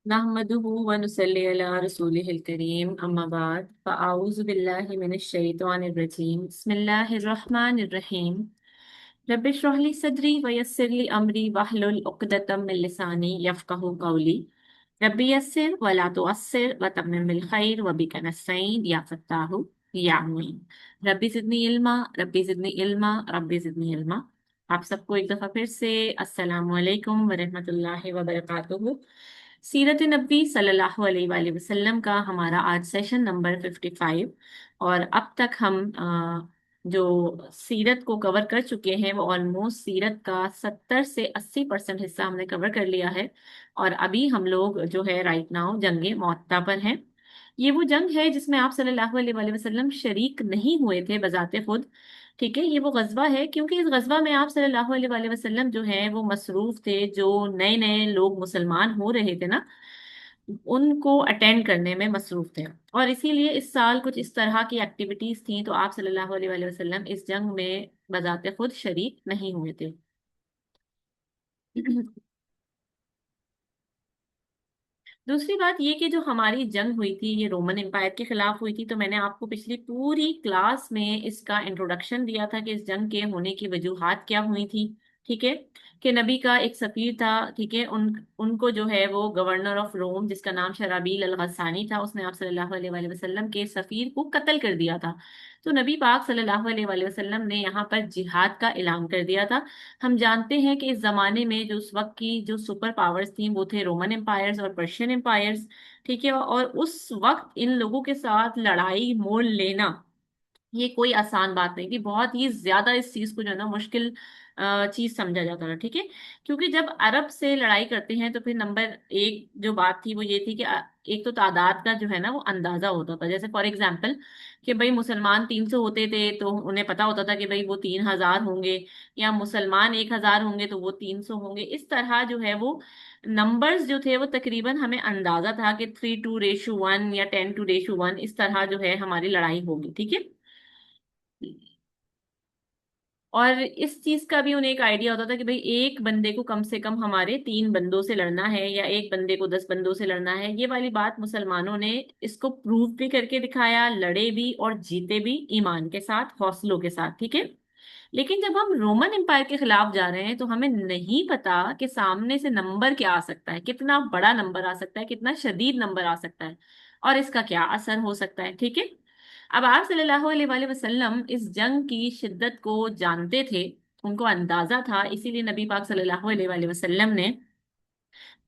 नहमदुहु व नुसल्ली अला रसूलिहिल करीम अम्मा बाद फ़अऊज़ु बिल्लाहि मिनश शैतानिर रजीम बिस्मिल्लाहिर रहमानिर रहीम रब्बिश इश्रह ली सदरी व यस्सिर ली अमरी वहलुल उक़दतम मिन लिसानी यफ़क़हू क़ौली रब्बी यस्सिर व ला तुअस्सिर व तम्मिम बिल खैर व बिका नस्तईन या फ़त्ताहु या मुईन रब्बी ज़िदनी इल्मा रब्बी ज़िदनी इल्मा रब्बी ज़िदनी इल्मा। आप सबको एक दफ़ा फिर से अस्सलामु अलैकुम व रहमतुल्लाहि व बरकातुहू। सीरत नबी सल्लल्लाहु अलैहि वसल्लम का हमारा आज सेशन नंबर 55। और अब तक हम जो सीरत को कवर कर चुके हैं वो ऑलमोस्ट सीरत का 70 से 80% हिस्सा हमने कवर कर लिया है। और अभी हम लोग जो है राइट नाउ जंगे मुअत्ता पर हैं। ये वो जंग है जिसमें आप सल्लल्लाहु अलैहि वसल्लम शरीक नहीं हुए थे बजाते खुद। ठीक है, ये वो गजवा है क्योंकि इस गजवा में आप सल्लल्लाहु अलैहि वसल्लम जो है वो मसरूफ थे। जो नए नए लोग मुसलमान हो रहे थे ना, उनको अटेंड करने में मसरूफ थे। और इसीलिए इस साल कुछ इस तरह की एक्टिविटीज थी, तो आप सल्लल्लाहु अलैहि वसल्लम इस जंग में बजाते खुद शरीक नहीं हुए थे। दूसरी बात ये कि जो हमारी जंग हुई थी ये रोमन एम्पायर के खिलाफ हुई थी। तो मैंने आपको पिछली पूरी क्लास में इसका इंट्रोडक्शन दिया था कि इस जंग के होने की वजूहात क्या हुई थी। ठीक है, कि नबी का एक सफीर था। ठीक है, उनको जो है वो गवर्नर ऑफ रोम जिसका नाम शराबील अल गस्सानी था, उसने आप सल्लल्लाहु अलैहि वसल्लम के सफीर को कत्ल कर दिया था। तो नबी पाक सल्लल्लाहु अलैहि वसल्लम ने यहाँ पर जिहाद का ऐलान कर दिया था। हम जानते हैं कि इस जमाने में जो उस वक्त की जो सुपर पावर्स थी वो थे रोमन एम्पायर्स और पर्शियन एम्पायर्स। ठीक है, और उस वक्त इन लोगों के साथ लड़ाई मोल लेना ये कोई आसान बात नहीं थी। बहुत ही ज्यादा इस चीज को जो है ना मुश्किल चीज समझा जाता था। ठीक है, क्योंकि जब अरब से लड़ाई करते हैं तो फिर नंबर एक जो बात थी वो ये थी कि एक तो तादाद का जो है ना वो अंदाजा होता था। जैसे फॉर एग्जाम्पल कि भाई मुसलमान 300 होते थे तो उन्हें पता होता था कि भाई वो 3000 होंगे, या मुसलमान 1000 होंगे तो वो 300 होंगे। इस तरह जो है वो नंबर्स जो थे वो तकरीबन हमें अंदाजा था कि 3:1 या 10:1 इस तरह जो है हमारी लड़ाई होगी। ठीक है, और इस चीज का भी उन्हें एक आइडिया होता था कि भाई एक बंदे को कम से कम हमारे 3 बंदों से लड़ना है या एक बंदे को 10 बंदों से लड़ना है। ये वाली बात मुसलमानों ने इसको प्रूव भी करके दिखाया, लड़े भी और जीते भी ईमान के साथ, हौसलों के साथ। ठीक है, लेकिन जब हम रोमन एम्पायर के खिलाफ जा रहे हैं तो हमें नहीं पता कि सामने से नंबर क्या आ सकता है, कितना बड़ा नंबर आ सकता है, कितना शदीद नंबर आ सकता है, और इसका क्या असर हो सकता है। ठीक है, अब आप सल्लल्लाहु अलैहि वसल्लम इस जंग की शिद्दत को जानते थे, उनको अंदाजा था। इसीलिए नबी पाक सल्लल्लाहु अलैहि वसल्लम ने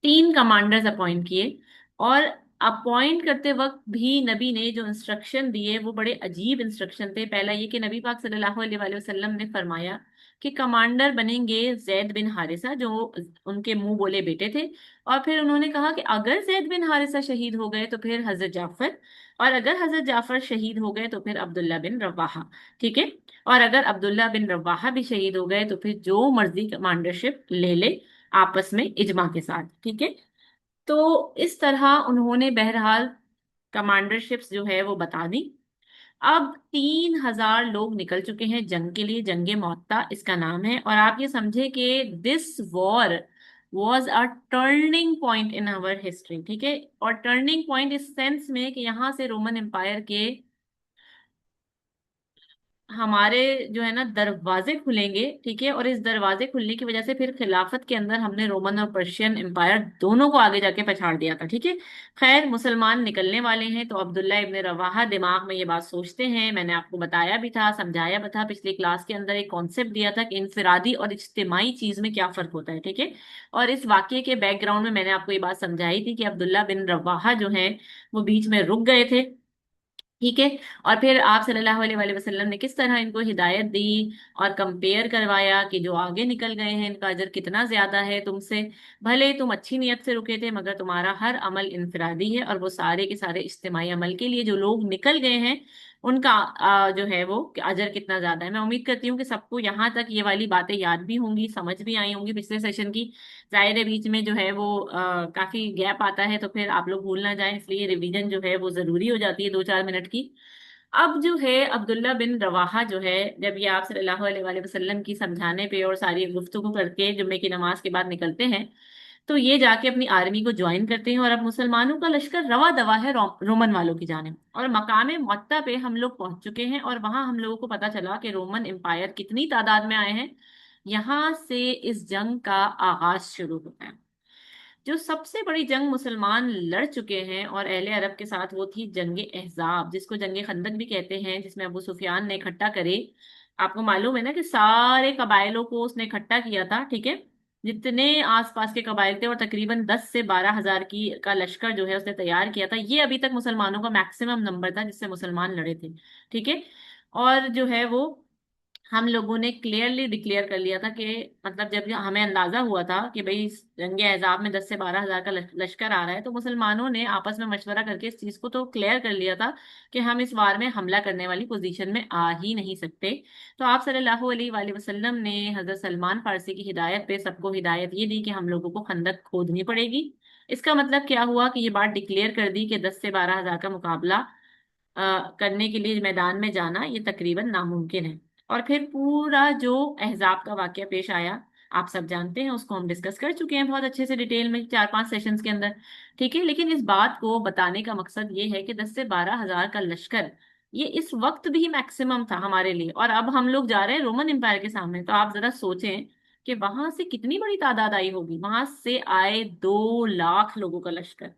3 कमांडर्स अपॉइंट किए। और अपॉइंट करते वक्त भी नबी ने जो इंस्ट्रक्शन दिए वो बड़े अजीब इंस्ट्रक्शन थे। पहला ये कि नबी पाक सल्लल्लाहु अलैहि वसल्लम ने फरमाया कि कमांडर बनेंगे जैद बिन हारिसा, जो उनके मुंह बोले बेटे थे। और फिर उन्होंने कहा कि अगर जैद बिन हारिसा शहीद हो गए तो फिर हजरत जाफर, और अगर हजरत जाफर शहीद हो गए तो फिर अब्दुल्ला बिन रवाहा। ठीक है, और अगर अब्दुल्ला बिन रवाहा भी शहीद हो गए तो फिर जो मर्जी कमांडरशिप ले ले आपस में इजमा के साथ। ठीक है, तो इस तरह उन्होंने बहरहाल कमांडरशिप्स जो है वो बता दी। अब 3000 लोग निकल चुके हैं जंग के लिए, जंगे मौता इसका नाम है। और आप ये समझे कि this war was a turning point in our history. ठीक है, और टर्निंग पॉइंट इस सेंस में कि यहाँ से रोमन एम्पायर के हमारे जो है ना दरवाजे खुलेंगे। ठीक है, और इस दरवाजे खुलने की वजह से फिर खिलाफत के अंदर हमने रोमन और पर्शियन एम्पायर दोनों को आगे जाके पछाड़ दिया था। ठीक है, खैर मुसलमान निकलने वाले हैं तो अब्दुल्ला इब्न रवाहा दिमाग में ये बात सोचते हैं। मैंने आपको बताया भी था, समझाया भी था पिछली क्लास के अंदर, एक कॉन्सेप्ट दिया था कि इनफिरादी और इज्तिमाई चीज में क्या फर्क होता है। ठीक है, और इस वाक्य के बैकग्राउंड में मैंने आपको ये बात समझाई थी कि अब्दुल्ला बिन रवाहा जो है वो बीच में रुक गए थे। ठीक है, और फिर आप सल्लल्लाहु अलैहि वसल्लम ने किस तरह इनको हिदायत दी और कंपेयर करवाया कि जो आगे निकल गए हैं इनका अजर कितना ज्यादा है तुमसे। भले तुम अच्छी नीयत से रुके थे मगर तुम्हारा हर अमल इनफरादी है, और वो सारे के सारे इज्तिमाई अमल के लिए जो लोग निकल गए हैं उनका जो है वो अजर कितना ज्यादा है। मैं उम्मीद करती हूँ कि सबको यहाँ तक ये वाली बातें याद भी होंगी, समझ भी आई होंगी पिछले सेशन की। जाहिर है बीच में जो है वो काफी गैप आता है तो फिर आप लोग भूल ना जाएं, इसलिए रिवीजन जो है वो जरूरी हो जाती है 2-4 मिनट की। अब जो है अब्दुल्ला बिन रवाहा जो है, जब ये आप सल्लल्लाहु अलैहि वसल्लम की समझाने पे और सारी गुफ्तगू करके जुम्मे की नमाज के बाद निकलते हैं तो ये जाके अपनी आर्मी को ज्वाइन करते हैं और अब मुसलमानों का लश्कर रवा दवा है रोमन वालों की जानिब। और मकाम मुअत्ता पे हम लोग पहुंच चुके हैं और वहां हम लोगों को पता चला कि रोमन एम्पायर कितनी तादाद में आए हैं। यहाँ से इस जंग का आगाज शुरू होता है। जो सबसे बड़ी जंग मुसलमान लड़ चुके हैं और अहले अरब के साथ, वो थी जंग अहजाब, जिसको जंग खंदक भी कहते हैं, जिसमें अबू सुफियान ने इकट्ठा करे। आपको मालूम है ना कि सारे कबाइलों को उसने इकट्ठा किया था, ठीक है, जितने आसपास के कबाइल थे, और तकरीबन 10 से 12 हजार की का लश्कर जो है उसने तैयार किया था। ये अभी तक मुसलमानों का मैक्सिमम नंबर था जिससे मुसलमान लड़े थे, ठीक है। और जो है वो हम लोगों ने क्लियरली डिक्लेयर कर लिया था कि, मतलब जब हमें अंदाजा हुआ था कि भाई इस जंग अहज़ाब में 10 से 12 हजार का लश्कर आ रहा है, तो मुसलमानों ने आपस में मशवरा करके इस चीज को तो क्लियर कर लिया था कि हम इस वार में हमला करने वाली पोजीशन में आ ही नहीं सकते। तो आप सल्लल्लाहु अलैहि वसल्लम ने हजरत सलमान फारसी की हिदायत पे सबको हिदायत ये दी कि हम लोगों को खंदक खोदनी पड़ेगी। इसका मतलब क्या हुआ कि ये बात डिक्लेयर कर दी कि 10 से 12 हजार का मुकाबला करने के लिए मैदान में जाना ये तकरीबन नामुमकिन है। और फिर पूरा जो अहजाब का वाकया पेश आया, आप सब जानते हैं, उसको हम डिस्कस कर चुके हैं बहुत अच्छे से डिटेल में 4-5 सेशंस के अंदर, ठीक है। लेकिन इस बात को बताने का मकसद ये है कि 10 से 12 हजार का लश्कर ये इस वक्त भी मैक्सिमम था हमारे लिए, और अब हम लोग जा रहे हैं रोमन एम्पायर के सामने। तो आप जरा सोचें कि वहां से कितनी बड़ी तादाद आई होगी। वहां से आए 2 लाख लोगों का लश्कर।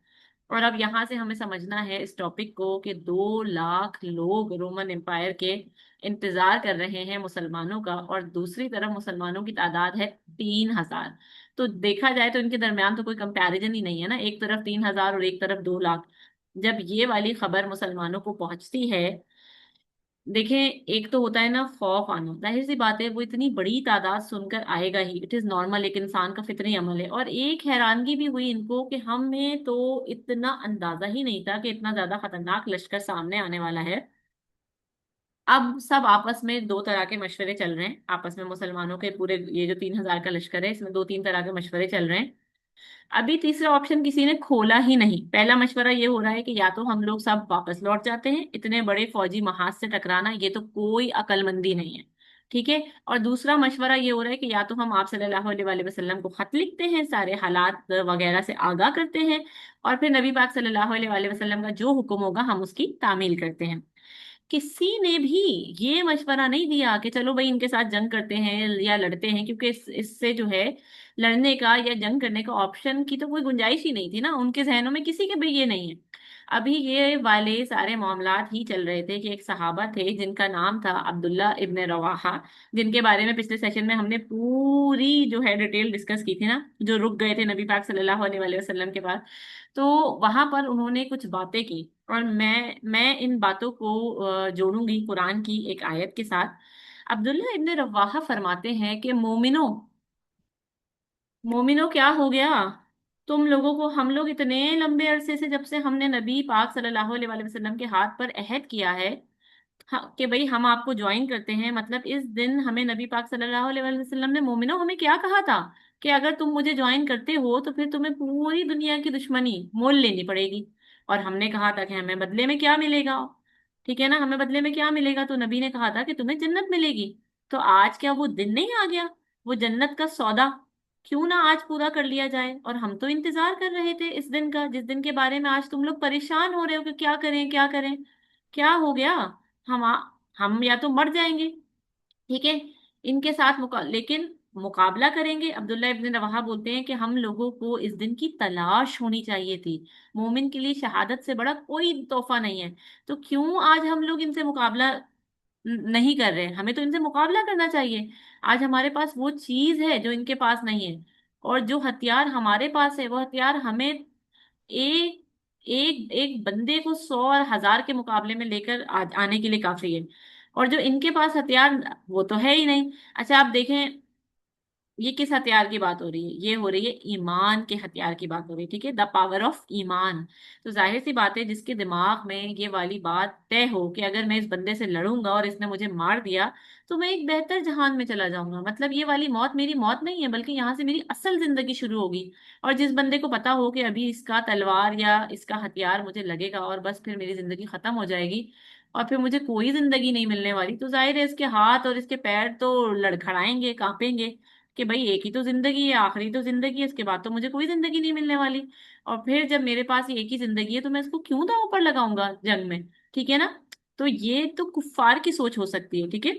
और अब यहां से हमें समझना है इस टॉपिक को कि 2 लाख लोग रोमन एम्पायर के इंतजार कर रहे हैं मुसलमानों का, और दूसरी तरफ मुसलमानों की तादाद है 3 हजार। तो देखा जाए तो इनके दरमियान तो कोई कंपैरिजन ही नहीं है ना, एक तरफ 3 हजार और एक तरफ 2 लाख। जब ये वाली खबर मुसलमानों को पहुंचती है, देखें, एक तो होता है ना खौफ आना, जाहिर सी बात है वो इतनी बड़ी तादाद सुनकर आएगा ही, इट इज नॉर्मल, एक इंसान का फितरी अमल है। और एक हैरानगी भी हुई इनको कि हमें तो इतना अंदाजा ही नहीं था कि इतना ज्यादा खतरनाक लश्कर सामने आने वाला है। अब सब आपस में दो तरह के मशवरे चल रहे हैं, आपस में मुसलमानों के पूरे ये जो 3 हजार का लश्कर है इसमें 2-3 तरह के मशवरे चल रहे हैं। अभी तीसरा ऑप्शन किसी ने खोला ही नहीं। पहला मशवरा ये हो रहा है कि या तो हम लोग सब वापस लौट जाते हैं, इतने बड़े फौजी महाज से टकराना ये तो कोई अक्लमंदी नहीं है, ठीक है। और दूसरा मशवरा ये हो रहा है कि या तो हम आप सल्लल्लाहु अलैहि वसल्लम को खत लिखते हैं, सारे हालात वगैरह से आगाह करते हैं, और फिर नबी पाक सल्लल्लाहु अलैहि वसल्लम का जो हुक्म होगा हम उसकी तामील करते हैं। किसी ने भी ये मशवरा नहीं दिया कि चलो भाई इनके साथ जंग करते हैं या लड़ते हैं, क्योंकि इससे जो है लड़ने का या जंग करने का ऑप्शन की तो कोई गुंजाइश ही नहीं थी ना, उनके जहनों में किसी के भी ये नहीं है। अभी ये वाले सारे मामलात ही चल रहे थे कि एक सहाबा थे जिनका नाम था अब्दुल्ला इब्न रवाहा, जिनके बारे में पिछले सेशन में हमने पूरी जो है डिटेल डिस्कस की थी ना, जो रुक गए थे नबी पाक सल्लल्लाहु अलैहि वसल्लम के पास। तो वहां पर उन्होंने कुछ बातें की, और मैं इन बातों को जोड़ूंगी कुरान की एक आयत के साथ। अब्दुल्ला इब्न रवाहा फरमाते हैं कि मोमिनो, मोमिनो क्या हो गया तुम लोगों को, हम लोग इतने लंबे अरसे से, जब से हमने नबी पाक सल्लल्लाहु अलैहि वसल्लम के हाथ पर अहद किया है, हाँ, कि भाई हम आपको ज्वाइन करते हैं, मतलब इस दिन हमें नबी पाक सल्लल्लाहु अलैहि वसल्लम ने, मोमिनो, हमें क्या कहा था कि अगर तुम मुझे ज्वाइन करते हो तो फिर तुम्हें पूरी दुनिया की दुश्मनी मोल लेनी पड़ेगी। और हमने कहा था कि हमें बदले में क्या मिलेगा, ठीक है ना, हमें बदले में क्या मिलेगा। तो नबी ने कहा था कि तुम्हें जन्नत मिलेगी। तो आज क्या वो दिन नहीं आ गया, वो जन्नत का सौदा क्यों ना आज पूरा कर लिया जाए। और हम तो इंतजार कर रहे थे इस दिन का, जिस दिन के बारे में आज तुम लोग परेशान हो रहे हो कि क्या करें क्या करें। क्या हो गया, हम हम या तो मर जाएंगे, ठीक है, इनके साथ लेकिन मुकाबला करेंगे। अब्दुल्ला इब्न रवाहा बोलते हैं कि हम लोगों को इस दिन की तलाश होनी चाहिए थी। मोमिन के लिए शहादत से बड़ा कोई तोहफा नहीं है। तो क्यों आज हम लोग इनसे मुकाबला नहीं कर रहे, हमें तो इनसे मुकाबला करना चाहिए। आज हमारे पास वो चीज है जो इनके पास नहीं है, और जो हथियार हमारे पास है वो हथियार हमें एक एक एक बंदे को 100 और 1000 के मुकाबले में लेकर आने के लिए काफी है। और जो इनके पास हथियार वो तो है ही नहीं। अच्छा आप देखें, ये किस हथियार की बात हो रही है, ये हो रही है ईमान के हथियार की बात हो रही है, ठीक है, द पावर ऑफ ईमान। तो जाहिर सी बात है जिसके दिमाग में ये वाली बात तय हो कि अगर मैं इस बंदे से लड़ूंगा और इसने मुझे मार दिया तो मैं एक बेहतर जहान में चला जाऊंगा, मतलब ये वाली मौत मेरी मौत नहीं है बल्कि यहाँ से मेरी असल जिंदगी शुरू होगी। और जिस बंदे को पता हो कि अभी इसका तलवार या इसका हथियार मुझे लगेगा और बस फिर मेरी जिंदगी खत्म हो जाएगी और फिर मुझे कोई जिंदगी नहीं मिलने वाली, तो जाहिर है इसके हाथ और इसके पैर तो लड़खड़ाएंगे, कांपेंगे। कि भाई एक ही तो जिंदगी है, आखिरी तो जिंदगी है, इसके बाद तो मुझे कोई जिंदगी नहीं मिलने वाली। और फिर जब मेरे पास ये एक ही जिंदगी है तो मैं इसको क्यों दांव पर लगाऊंगा जंग में। ठीक है ना। तो ये तो कुफ्फार की सोच हो सकती है, ठीक है।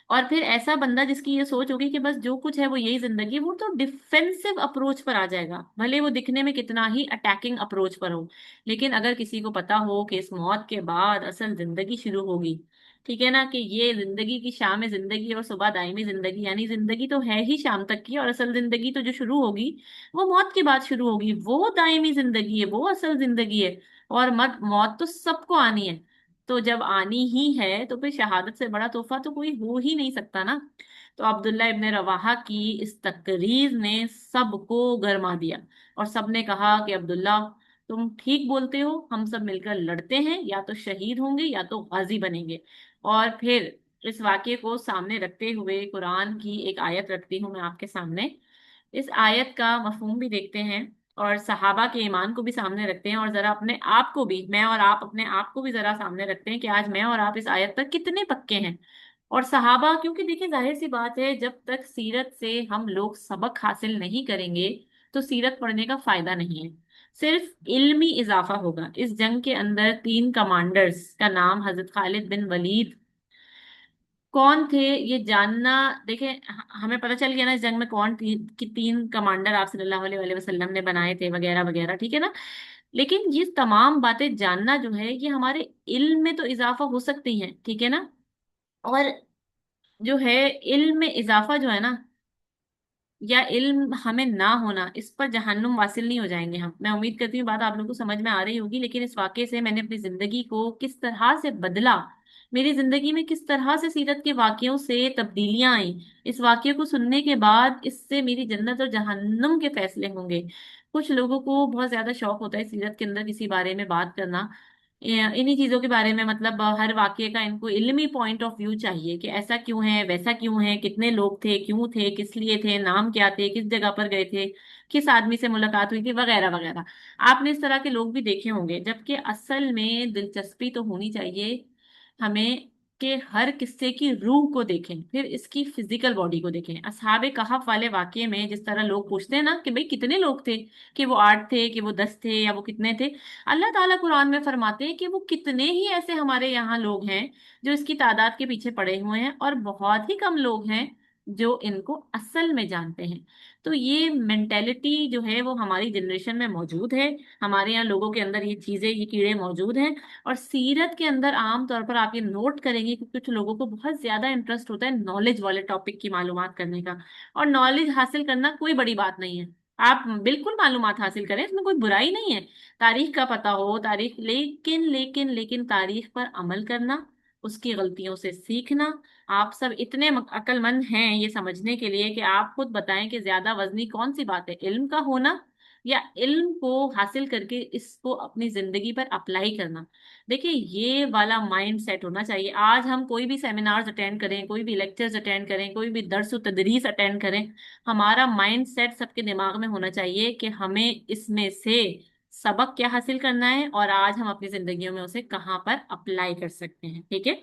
और फिर ऐसा बंदा जिसकी ये सोच होगी कि बस जो कुछ है वो यही जिंदगी है, वो तो डिफेंसिव अप्रोच पर आ जाएगा, भले वो दिखने में कितना ही अटैकिंग अप्रोच पर हो। लेकिन अगर किसी को पता हो कि इस मौत के बाद असल जिंदगी शुरू होगी, ठीक है ना, कि ये जिंदगी की शाम है जिंदगी और सुबह दायमी जिंदगी, यानी जिंदगी तो है ही शाम तक की, और असल जिंदगी तो जो शुरू होगी वो मौत के बाद शुरू होगी, वो दायमी जिंदगी है, वो असल जिंदगी है। और मत मौत तो सबको आनी है। तो जब आनी ही है तो फिर शहादत से बड़ा तोहफा तो कोई हो ही नहीं सकता ना। तो अब्दुल्ला इब्ने रवाहा की इस तकरीर ने सबको गरमा दिया, और सबने कहा कि अब्दुल्ला, तुम ठीक बोलते हो, हम सब मिलकर लड़ते हैं, या तो शहीद होंगे या तो गाजी बनेंगे। और फिर इस वाक्य को सामने रखते हुए कुरान की एक आयत रखती हूँ मैं आपके सामने। इस आयत का मफहूम भी देखते हैं, और सहाबा के ईमान को भी सामने रखते हैं, और जरा अपने आप को भी, मैं और आप अपने आप को भी जरा सामने रखते हैं कि आज मैं और आप इस आयत पर कितने पक्के हैं। और सहाबा, क्योंकि देखिए जाहिर सी बात है, जब तक सीरत से हम लोग सबक हासिल नहीं करेंगे तो सीरत पढ़ने का फायदा नहीं है। सिर्फ इल्मी इजाफा होगा। इस जंग के अंदर तीन कमांडर्स का नाम हजरत खालिद बिन वलीद कौन थे ये जानना। देखें, हमें पता चल गया ना इस जंग में कौन कि तीन कमांडर आप सल्लल्लाहु अलैहि वसल्लम ने बनाए थे वगैरह वगैरह, ठीक है ना। लेकिन ये तमाम बातें जानना जो है ये हमारे इल्म में तो इजाफा हो सकती हैं, ठीक है ना। और जो है इल्म में इजाफा जो है ना, या इल्म हमें ना होना, इस पर जहन्नुम वासिल नहीं हो जाएंगे हम। मैं उम्मीद करती हूँ बात आप लोगों को समझ में आ रही होगी। लेकिन इस वाक़े से मैंने अपनी जिंदगी को किस तरह से बदला, मेरी जिंदगी में किस तरह से सीरत के वाकयों से तब्दीलियां आई, इस वाकये को सुनने के बाद इससे मेरी जन्नत और जहन्नुम के फैसले होंगे। कुछ लोगों को बहुत ज्यादा शौक होता है सीरत के अंदर किसी बारे में बात करना, इन्हीं चीजों के बारे में, मतलब हर वाक्य का इनको इल्मी पॉइंट ऑफ व्यू चाहिए कि ऐसा क्यों है, वैसा क्यों है, कितने लोग थे, क्यों थे, किस लिए थे, नाम क्या थे, किस जगह पर गए थे, किस आदमी से मुलाकात हुई थी, वगैरह वगैरह। आपने इस तरह के लोग भी देखे होंगे, जबकि असल में दिलचस्पी तो होनी चाहिए हमें कि हर किस्से की रूह को देखें, फिर इसकी फिजिकल बॉडी को देखें। असहाबे कहफ वाले वाकये में जिस तरह लोग पूछते हैं ना कि भाई कितने लोग थे, कि वो 8 थे, कि वो 10 थे, या वो कितने थे, अल्लाह ताला कुरान में फरमाते हैं कि वो कितने ही ऐसे हमारे यहाँ लोग हैं जो इसकी तादाद के पीछे पड़े हुए हैं, और बहुत ही कम लोग हैं जो इनको असल में जानते हैं। तो ये मेंटेलिटी जो है वो हमारी जनरेशन में मौजूद है, हमारे यहाँ लोगों के अंदर ये चीजें, ये कीड़े मौजूद हैं। और सीरत के अंदर आम तौर पर आप ये नोट करेंगे कि कुछ लोगों को बहुत ज्यादा इंटरेस्ट होता है नॉलेज वाले टॉपिक की मालूमात करने का। और नॉलेज हासिल करना कोई बड़ी बात नहीं है, आप बिल्कुल मालूमात हासिल करें, इसमें कोई बुराई नहीं है। तारीख का पता हो तारीख, लेकिन तारीख पर अमल करना, उसकी गलतियों से सीखना। आप सब इतने अक्लमंद हैं ये समझने के लिए कि आप खुद बताएं कि ज्यादा वजनी कौन सी बात है, इल्म का होना या इल्म को हासिल करके इसको अपनी जिंदगी पर अप्लाई करना। देखिए ये वाला माइंड सेट होना चाहिए। आज हम कोई भी सेमिनार्स अटेंड करें, कोई भी लेक्चर्स अटेंड करें, कोई भी दर्स व तदरीस अटेंड करें, हमारा माइंड सेट सबके दिमाग में होना चाहिए कि हमें इसमें से सबक क्या हासिल करना है, और आज हम अपनी जिंदगियों में उसे कहाँ पर अप्लाई कर सकते हैं, ठीक है।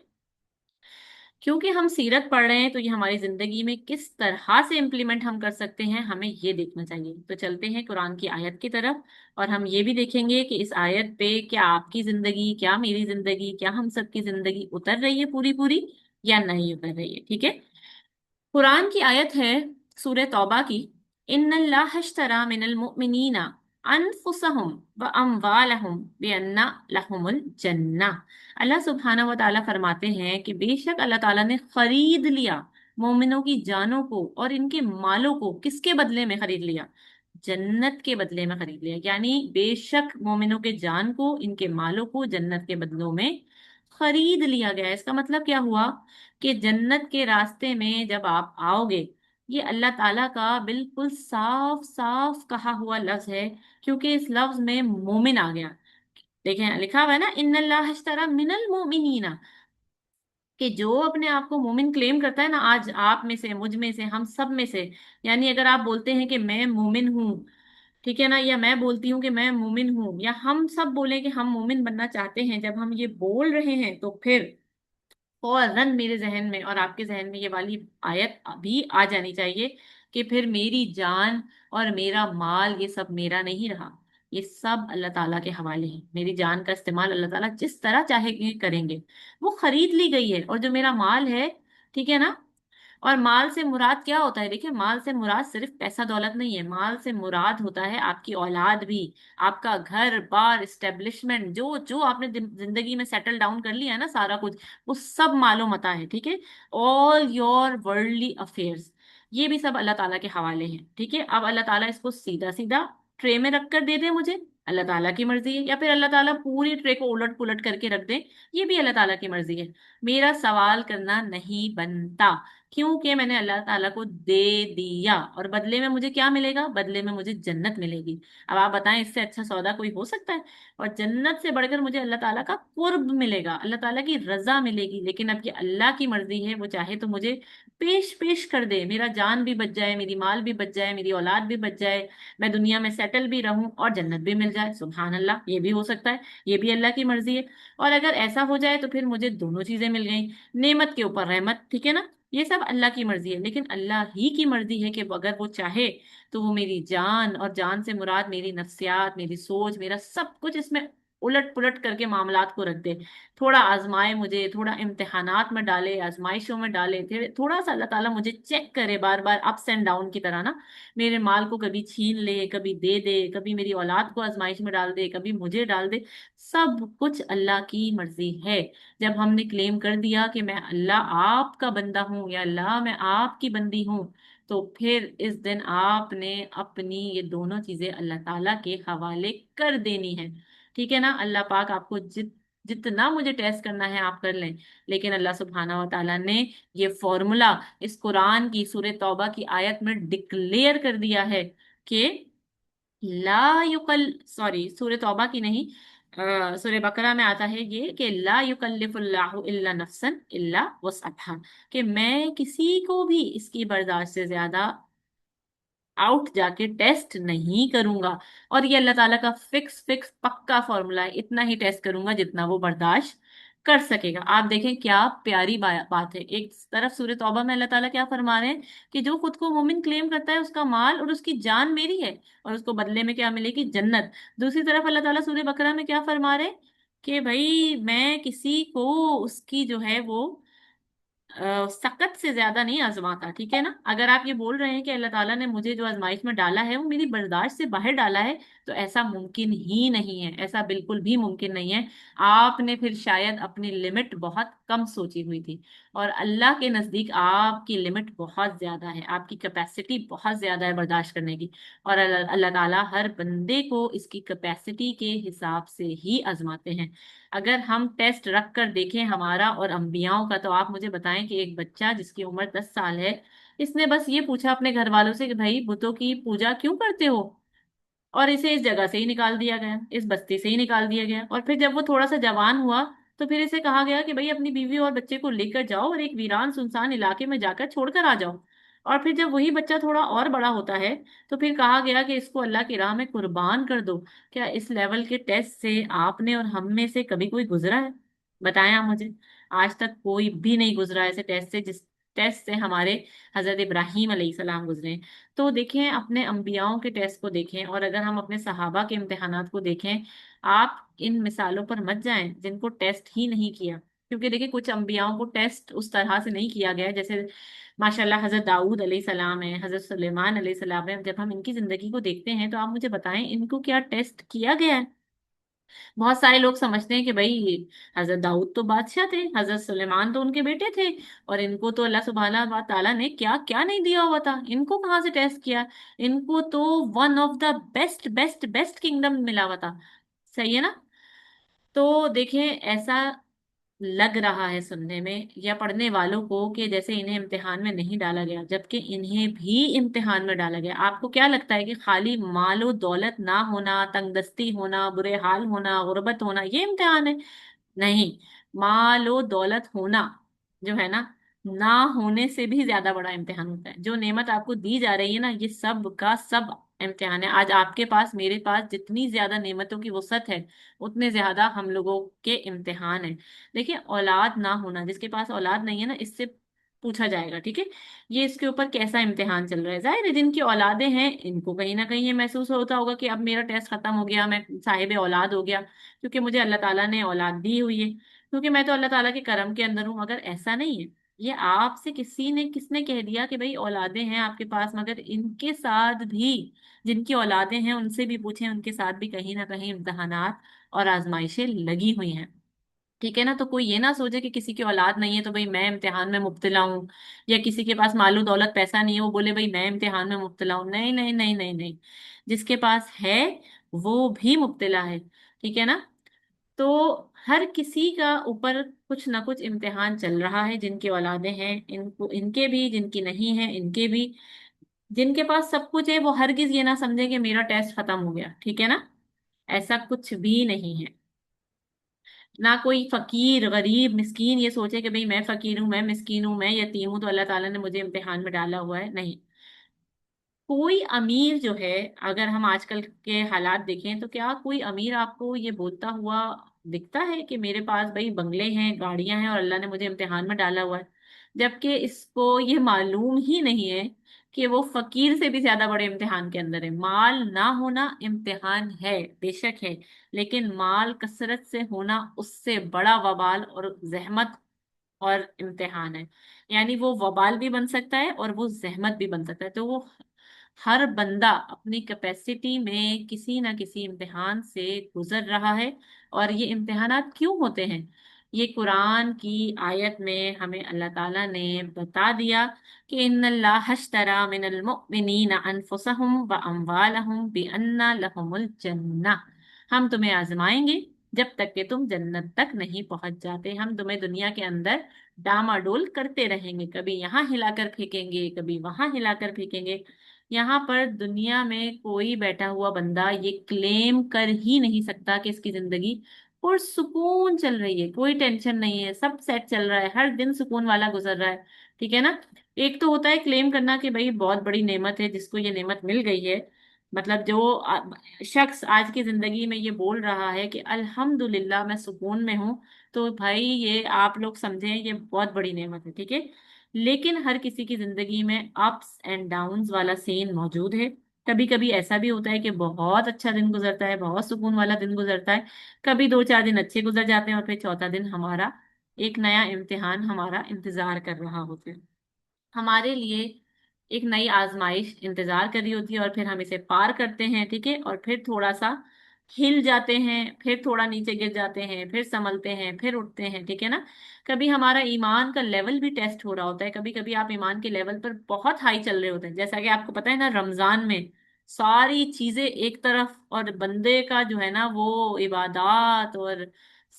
क्योंकि हम सीरत पढ़ रहे हैं तो ये हमारी जिंदगी में किस तरह से इम्प्लीमेंट हम कर सकते हैं, हमें ये देखना चाहिए। तो चलते हैं कुरान की आयत की तरफ, और हम ये भी देखेंगे कि इस आयत पे क्या आपकी जिंदगी, क्या मेरी जिंदगी, क्या हम सबकी जिंदगी उतर रही है पूरी पूरी या नहीं उतर रही है, ठीक है। कुरान की आयत है सूरह तौबा की। इन्नल्लाह अश्तरा मिनल मुमिनीना अनफुसहुम व अमवालहुम बिअन्ना लहुमुल जन्नह। अल्लाह सुब्हानहु व तआला फरमाते हैं कि बेशक अल्लाह ताला ने खरीद लिया मोमिनों की जानों को और इनके मालों को। किसके बदले में खरीद लिया? जन्नत के बदले में खरीद लिया। यानी बेशक मोमिनों के जान को, इनके मालों को जन्नत के बदलों में खरीद लिया गया है। इसका मतलब क्या हुआ कि जन्नत के रास्ते में जब आप आओगे, ये अल्लाह ताला का बिल्कुल साफ साफ कहा हुआ लफ्ज है, क्योंकि इस लफ्ज में मोमिन आ गया। देखें लिखा हुआ है ना, इन्नल्लाह अश्तरा मिनल मोमिनीना, कि जो अपने आप को मोमिन क्लेम करता है ना, आज आप में से, मुझ में से, हम सब में से, यानी अगर आप बोलते हैं कि मैं मोमिन हूँ, ठीक है ना, या मैं बोलती हूँ कि मैं मोमिन हूँ, या हम सब बोले कि हम मोमिन बनना चाहते हैं, जब हम ये बोल रहे हैं तो फिर फौरन मेरे जहन में और आपके जहन में ये वाली आयत अभी आ जानी चाहिए कि फिर मेरी जान और मेरा माल ये सब मेरा नहीं रहा, ये सब अल्लाह ताला के हवाले है। मेरी जान का इस्तेमाल अल्लाह ताला जिस तरह चाहेंगे करेंगे। वो खरीद ली गई है, और जो मेरा माल है, ठीक है ना, और माल से मुराद क्या होता है? देखिए, माल से मुराद सिर्फ पैसा दौलत नहीं है, माल से मुराद होता है आपकी औलाद भी, आपका घर बार इस्टेब्लिशमेंट, जो जो आपने जिंदगी में सेटल डाउन कर लिया है ना, सारा कुछ, वो सब मालो मता है, ठीक है। ऑल योर वर्ल्डली अफेयर्स, ये भी सब अल्लाह ताला के हवाले हैं, ठीक है। अब अल्लाह ताला इसको सीधा सीधा ट्रे में रख कर दे दे मुझे, अल्लाह ताला की मर्जी है, या फिर अल्लाह ताला पूरी ट्रे को उलट पुलट करके रख दे, ये भी अल्लाह ताला की मर्जी है। मेरा सवाल करना नहीं बनता, क्योंकि मैंने अल्लाह ताला को दे दिया, और बदले में मुझे क्या मिलेगा? बदले में मुझे जन्नत मिलेगी। अब आप बताएं, इससे अच्छा सौदा कोई हो सकता है? और जन्नत से बढ़कर मुझे अल्लाह ताला का कुर्ब मिलेगा, अल्लाह ताला की रजा मिलेगी। लेकिन अब ये अल्लाह की मर्जी है, वो चाहे तो मुझे पेश पेश कर दे, मेरा जान भी बच जाए, मेरी माल भी बच जाए, मेरी औलाद भी बच जाए, मैं दुनिया में सेटल भी रहूं और जन्नत भी मिल जाए। सुभान अल्लाह, ये भी हो सकता है, ये भी अल्लाह की मर्जी है। और अगर ऐसा हो जाए तो फिर मुझे दोनों चीजें मिल गई, नेमत के ऊपर रहमत, ठीक है ना। ये सब अल्लाह की मर्जी है, लेकिन अल्लाह ही की मर्जी है कि अगर वो चाहे तो वो मेरी जान, और जान से मुराद मेरी नफ्सियात, मेरी सोच, मेरा सब कुछ इसमें उलट पुलट करके मामलात को रख दे। थोड़ा आजमाए मुझे, थोड़ा इम्तिहानात में डाले, आजमाइशों में डाले, थोड़ा सा अल्लाह ताला मुझे चेक करे बार बार, अप्स एंड डाउन की तरह ना। मेरे माल को कभी छीन ले, कभी दे दे, कभी मेरी औलाद को आजमाइश में डाल दे, कभी मुझे डाल दे, सब कुछ अल्लाह की मर्जी है। जब हमने क्लेम कर दिया कि मैं अल्लाह आपका बंदा हूं, या अल्लाह मैं आपकी बंदी हूं, तो फिर इस दिन आपने अपनी ये दोनों चीजें अल्लाह ताला के हवाले कर देनी है, ठीक है ना। अल्लाह पाक आपको जितना मुझे टेस्ट करना है आप कर लें, लेकिन अल्लाह सुब्हाना व ताला ने ये फॉर्मूला इस कुरान की सूरह तौबा की आयत में डिक्लेयर कर दिया है कि ला युकल सॉरी, सूरह तौबा की नहीं, सूरह बकरा में आता है ये कि ला युकल्लिफुल्लाहु इल्ला नफ्सन इल्ला वसअहा, कि मैं किसी को भी इसकी बर्दाश्त से ज्यादा आउट जाके टेस्ट नहीं करूंगा। और ये अल्लाह ताला का फिक्स फिक्स पक्का फॉर्मूला है, इतना ही टेस्ट करूंगा जितना वो बर्दाश्त कर सकेगा। आप देखें क्या प्यारी बात है। एक तरफ सूरह तौबा में अल्लाह ताला क्या फरमा रहे हैं कि जो खुद को मोमिन क्लेम करता है उसका माल और उसकी जान मेरी है, और उसको बदले में क्या मिलेगी? जन्नत। दूसरी तरफ अल्लाह ताला सूरह बकरा में क्या फरमा रहे हैं कि भाई मैं किसी को उसकी जो है वो सख्त से ज्यादा नहीं आजमाता, ठीक है ना। अगर आप ये बोल रहे हैं कि अल्लाह ताला ने मुझे जो आजमाइश में डाला है वो मेरी बर्दाश्त से बाहर डाला है, तो ऐसा मुमकिन ही नहीं है, ऐसा बिल्कुल भी मुमकिन नहीं है। आपने फिर शायद अपनी लिमिट बहुत कम सोची हुई थी, और अल्लाह के नजदीक आपकी लिमिट बहुत ज्यादा है, आपकी कैपेसिटी बहुत ज्यादा है बर्दाश्त करने की। और अल्लाह अल्लाह ताला हर बंदे को इसकी कैपेसिटी के हिसाब से ही आजमाते हैं। अगर हम टेस्ट रख कर देखें हमारा और अंबियाओं का, तो आप मुझे बताएं कि एक बच्चा जिसकी उम्र 10 साल है, इसने बस ये पूछा अपने घर वालों से कि भाई बुतों की पूजा क्यों करते हो, और इसे इस जगह से ही निकाल दिया गया, इस बस्ती से ही निकाल दिया गया। और फिर जब वो थोड़ा सा जवान हुआ तो फिर इसे कहा गया कि भाई अपनी बीवी और बच्चे को लेकर जाओ और एक वीरान सुनसान इलाके में जाकर छोड़कर आ जाओ। और फिर जब वही बच्चा थोड़ा और बड़ा होता है तो फिर कहा गया कि इसको अल्लाह की राह में कुर्बान कर दो। क्या इस लेवल के टेस्ट से आपने और हम में से कभी कोई गुजरा है? बताएं आप मुझे। आज तक कोई भी नहीं गुजरा ऐसे टेस्ट से, जिस टेस्ट से हमारे हजरत इब्राहिम अलैहिस्सलाम गुजरे। तो देखें, अपने अंबियाओं के टेस्ट को देखें, और अगर हम अपने सहाबा के इम्तिहानात को देखें, आप इन मिसालों पर मत जाएं जिनको टेस्ट ही नहीं किया। क्योंकि देखिए, कुछ अंबियाओं को टेस्ट उस तरह से नहीं किया गया है, जैसे माशाल्लाह हजरत दाऊद अलैहिस्सलाम है, हजरत सुलेमान अलैहिस्सलाम है। जब हम इनकी जिंदगी को देखते हैं तो आप मुझे बताएं इनको क्या टेस्ट किया गया है? बहुत सारे लोग समझते हैं कि भाई हजरत दाऊद तो बादशाह थे, हजरत सुलेमान तो उनके बेटे थे, और इनको तो अल्लाह सुब्हाना व ताला ने क्या क्या नहीं दिया हुआ था, इनको कहाँ से टेस्ट किया? इनको तो one of the best best best kingdom मिला हुआ था। सही है ना। तो देखें, ऐसा लग रहा है सुनने में या पढ़ने वालों को कि जैसे इन्हें इम्तिहान में नहीं डाला गया, जबकि इन्हें भी इम्तिहान में डाला गया। आपको क्या लगता है कि खाली मालो दौलत ना होना, तंगदस्ती होना, बुरे हाल होना, गुर्बत होना ये इम्तिहान है? नहीं, मालो दौलत होना जो है ना होने से भी ज्यादा बड़ा इम्तिहान होता है। जो नेमत आपको दी जा रही है ना, ये सब का सब इम्तिहान है। आज आपके पास मेरे पास जितनी ज्यादा नेमतों की वसअत है, उतने ज्यादा हम लोगों के इम्तिहान है। देखिए, औलाद ना होना, जिसके पास औलाद नहीं है ना, इससे पूछा जाएगा, ठीक है, ये इसके ऊपर कैसा इम्तिहान चल रहा है। जाहिर है जिनकी औलादें हैं इनको कहीं ना कहीं ये महसूस होता होगा कि अब मेरा टेस्ट खत्म हो गया, मैं साहिब औलाद हो गया, क्योंकि मुझे अल्लाह ताला ने औलाद दी हुई है, क्योंकि मैं तो अल्लाह ताला के करम के अंदर हूँ। अगर ऐसा नहीं है, ये आपसे किसने कह दिया कि भाई औलादें हैं आपके पास, मगर इनके साथ भी, जिनकी औलादें हैं उनसे भी पूछें, उनके साथ भी कहीं ना कहीं इम्तहानात और आजमाइशें लगी हुई हैं, ठीक है ना। तो कोई ये ना सोचे कि किसी की औलाद नहीं है तो भाई मैं इम्तिहान में मुब्तला हूँ, या किसी के पास मालो दौलत पैसा नहीं है वो बोले भाई मैं इम्तिहान में मुब्तला हूँ। नहीं नहीं नहीं नहीं नहीं, जिसके पास है वो भी मुब्तला है, ठीक है ना। तो हर किसी का ऊपर कुछ ना कुछ इम्तिहान चल रहा है, जिनकी औलादें हैं इनको, इनके भी, जिनकी नहीं है इनके भी। जिनके पास सब कुछ है वो हरगिज ये ना समझे कि मेरा टेस्ट खत्म हो गया, ठीक है ना, ऐसा कुछ भी नहीं है। ना कोई फकीर गरीब मिस्कीन ये सोचे कि भाई मैं फकीर हूं, मैं मिस्कीन हूं, मैं यतीम हूं, तो अल्लाह ताला ने मुझे इम्तिहान में डाला हुआ है, नहीं। कोई अमीर जो है, अगर हम आजकल के हालात देखें तो क्या कोई अमीर आपको ये बोलता हुआ दिखता है कि मेरे पास भाई बंगले हैं, गाड़ियां हैं और अल्लाह ने मुझे इम्तिहान में डाला हुआ है, जबकि इसको ये मालूम ही नहीं है कि वो फकीर से भी ज्यादा बड़े इम्तिहान के अंदर है। माल ना होना इम्तिहान है, बेशक है, लेकिन माल कसरत से होना उससे बड़ा वबाल और जहमत और इम्तिहान है। यानी वो वबाल भी बन सकता है और वो जहमत भी बन सकता है। तो वो हर बंदा अपनी कैपेसिटी में किसी ना किसी इम्तिहान से गुजर रहा है। और ये इम्तिहानात क्यों होते हैं, ये कुरान की आयत में हमें अल्लाह ताला ने बता दिया कि इन्नल्लाह अश्तरा मिनल मुमिनीना अनफुसहुम व अम्वालहुम बिअन्ना लहुमुल जन्नह। हम तुम्हें आजमाएंगे जब तक कि तुम जन्नत तक नहीं पहुंच जाते। हम तुम्हें दुनिया के अंदर डामाडोल करते रहेंगे, कभी यहाँ हिलाकर फेंकेंगे, कभी वहां हिलाकर फेंकेंगे। यहाँ पर दुनिया में कोई बैठा हुआ बंदा ये क्लेम कर ही नहीं सकता कि इसकी जिंदगी पुरसुकून चल रही है, कोई टेंशन नहीं है, सब सेट चल रहा है, हर दिन सुकून वाला गुजर रहा है, ठीक है ना। एक तो होता है क्लेम करना कि भाई बहुत बड़ी नेमत है जिसको ये नेमत मिल गई है, मतलब जो शख्स आज की जिंदगी में ये बोल रहा है कि अल्हम्दुलिल्लाह मैं सुकून में हूँ, तो भाई ये आप लोग समझें ये बहुत बड़ी नेमत है, ठीक है। लेकिन हर किसी की जिंदगी में अप्स एंड डाउन्स वाला सीन मौजूद है। कभी कभी ऐसा भी होता है कि बहुत अच्छा दिन गुजरता है, बहुत सुकून वाला दिन गुजरता है, कभी दो चार दिन अच्छे गुजर जाते हैं और फिर चौथा दिन हमारा एक नया इम्तिहान हमारा इंतजार कर रहा होता है। हमारे लिए एक नई आजमाइश इंतजार कर रही होती है, और फिर हम इसे पार करते हैं, ठीक है, और फिर थोड़ा सा हिल जाते हैं, फिर थोड़ा नीचे गिर जाते हैं, फिर संभलते हैं, फिर उठते हैं, ठीक है ना। कभी हमारा ईमान का लेवल भी टेस्ट हो रहा होता है, कभी कभी आप ईमान के लेवल पर बहुत हाई चल रहे होते हैं, जैसा कि आपको पता है ना, रमजान में सारी चीजें एक तरफ और बंदे का जो है ना वो इबादत और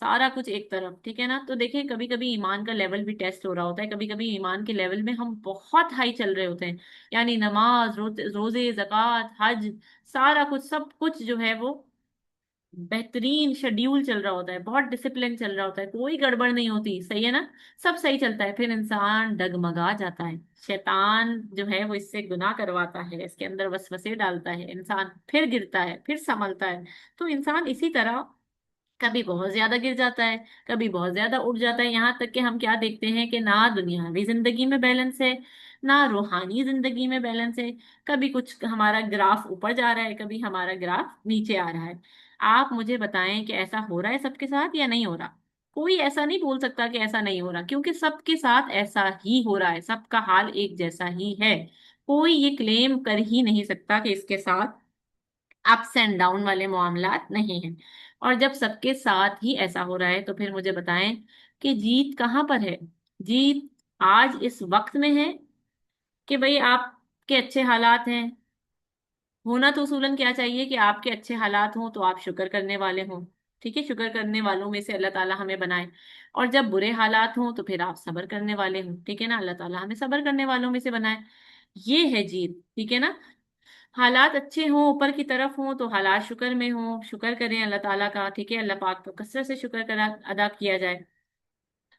सारा कुछ एक तरफ, ठीक है ना। तो देखिए कभी कभी ईमान का लेवल भी टेस्ट हो रहा होता है, कभी कभी ईमान के लेवल में हम बहुत हाई चल रहे होते हैं, यानी नमाज रोजे ज़कात हज सारा कुछ सब कुछ जो है वो बेहतरीन शेड्यूल चल रहा होता है, बहुत डिसिप्लिन चल रहा होता है, कोई गड़बड़ नहीं होती, सही है ना, सब सही चलता है। फिर इंसान डगमगा जाता है, शैतान जो है वो इससे गुनाह करवाता है, इसके अंदर वसवसे डालता है, इंसान फिर गिरता है, फिर संभलता है। तो इंसान इसी तरह कभी बहुत ज्यादा गिर जाता है, कभी बहुत ज्यादा उठ जाता है, यहाँ तक कि हम क्या देखते हैं कि ना दुनियावी जिंदगी में बैलेंस है, ना रूहानी जिंदगी में बैलेंस है। कभी कुछ हमारा ग्राफ ऊपर जा रहा है, कभी हमारा ग्राफ नीचे आ रहा है। आप मुझे बताएं कि ऐसा हो रहा है सबके साथ या नहीं हो रहा। कोई ऐसा नहीं बोल सकता कि ऐसा नहीं हो रहा, क्योंकि सबके साथ ऐसा ही हो रहा है, सबका हाल एक जैसा ही है। कोई ये क्लेम कर ही नहीं सकता कि इसके साथ अप्स एंड डाउन वाले मामलात नहीं हैं। और जब सबके साथ ही ऐसा हो रहा है तो फिर मुझे बताएं कि जीत कहाँ पर है। जीत आज इस वक्त में है कि भाई आपके अच्छे हालात हैं। होना तो उसूलन क्या चाहिए कि आपके अच्छे हालात हों तो आप शुक्र करने वाले हों, ठीक है, शुक्र करने वालों में से अल्लाह ताला हमें बनाए। और जब बुरे हालात हों तो फिर आप सब्र करने वाले हों, ठीक है ना, अल्लाह ताला हमें सब्र करने वालों में से बनाए। ये है जीत, ठीक है ना। हालात अच्छे हों ऊपर की तरफ हों तो हालात शुक्र में हों, शुक्र करें अल्लाह ताला का, ठीक है, अल्लाह पाक का कसरत से शुक्र करा अदा किया जाए।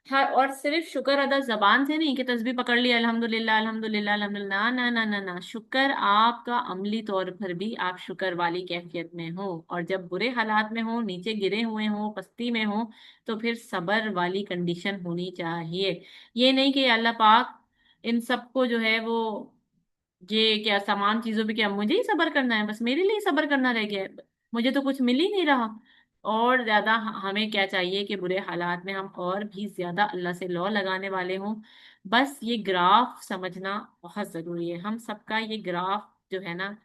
हाँ, और सिर्फ शुक्र अदा जबान से नहीं कि तस्बीह पकड़ ली अल्हम्दुलिल्लाह अल्हम्दुलिल्लाह अल्हम्दुलिल्लाह, ना ना ना ना, शुक्र आपका अमली तौर पर भी आप शुक्र वाली कैफियत में हो, और जब बुरे हालात में हो, नीचे गिरे हुए हो, पस्ती में हो, तो फिर सबर वाली कंडीशन होनी चाहिए। ये नहीं कि अल्लाह पाक इन सबको जो है वो, ये क्या सामान चीजों पे क्या मुझे ही सबर करना है, बस मेरे लिए ही सबर करना रह गया है, मुझे तो कुछ मिल ही नहीं रहा। और ज्यादा हमें क्या चाहिए कि बुरे हालात में हम और भी ज्यादा अल्लाह से लौ लगाने वाले हों। बस ये ग्राफ समझना बहुत जरूरी है, हम सबका ये ग्राफ जो है ना,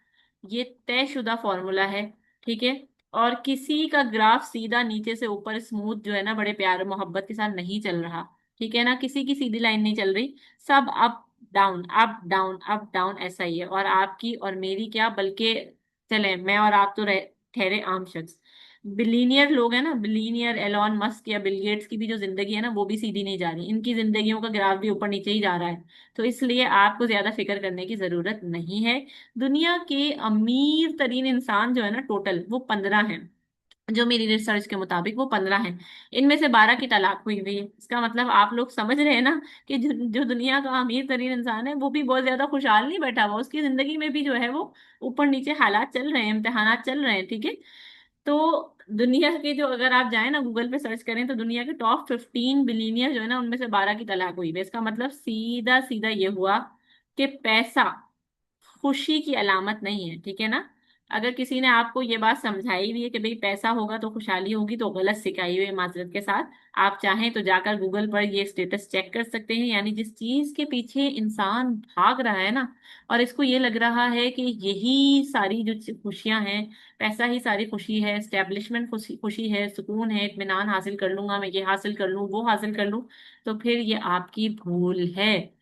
ये तयशुदा फॉर्मूला है, ठीक है। और किसी का ग्राफ सीधा नीचे से ऊपर स्मूथ जो है ना, बड़े प्यार मोहब्बत के साथ नहीं चल रहा, ठीक है ना, किसी की सीधी लाइन नहीं चल रही, सब up down up down up down ऐसा ही है। और आपकी और मेरी क्या, बल्कि चले मैं और आप तो ठहरे आम शख्स, बिलीनियर लोग हैं ना, बिलीनियर एलॉन मस्क या बिल गेट्स की भी जो जिंदगी है ना, वो भी सीधी नहीं जा रही, इनकी जिंदगियों का ग्राफ भी ऊपर नीचे ही जा रहा है। तो इसलिए आपको ज्यादा फिक्र करने की जरूरत नहीं है। दुनिया के अमीर तरीन इंसान जो है ना, टोटल वो 15 हैं, जो मेरी रिसर्च के मुताबिक वो 15 हैं। इनमें से 12 की तलाक हुई हुई है। इसका मतलब आप लोग समझ रहे हैं ना कि जो दुनिया का अमीर तरीन इंसान है, वो भी बहुत ज्यादा खुशहाल नहीं बैठा हुआ, उसकी जिंदगी में भी जो है वो ऊपर नीचे हालात चल रहे हैं, इम्तिहानात चल रहे हैं, ठीक है। तो दुनिया के जो, अगर आप जाए ना गूगल पे सर्च करें, तो दुनिया के टॉप 15 बिलीनियर जो है ना, उनमें से 12 की तलाक हुई है। इसका मतलब सीधा सीधा ये हुआ कि पैसा खुशी की अलामत नहीं है, ठीक है ना। अगर किसी ने आपको ये बात समझाई भी है कि भाई पैसा होगा तो खुशहाली होगी, तो गलत सिखाई हुई है, माजरत के साथ। आप चाहें तो जाकर गूगल पर ये स्टेटस चेक कर सकते हैं, यानी जिस चीज के पीछे इंसान भाग रहा है ना, और इसको ये लग रहा है कि यही सारी जो खुशियां हैं, पैसा ही सारी खुशी है, एस्टेब्लिशमेंट खुशी खुशी है, सुकून है, इत्मीनान हासिल कर लूंगा मैं, ये हासिल कर लूं वो हासिल कर लूं, तो फिर ये आपकी भूल है,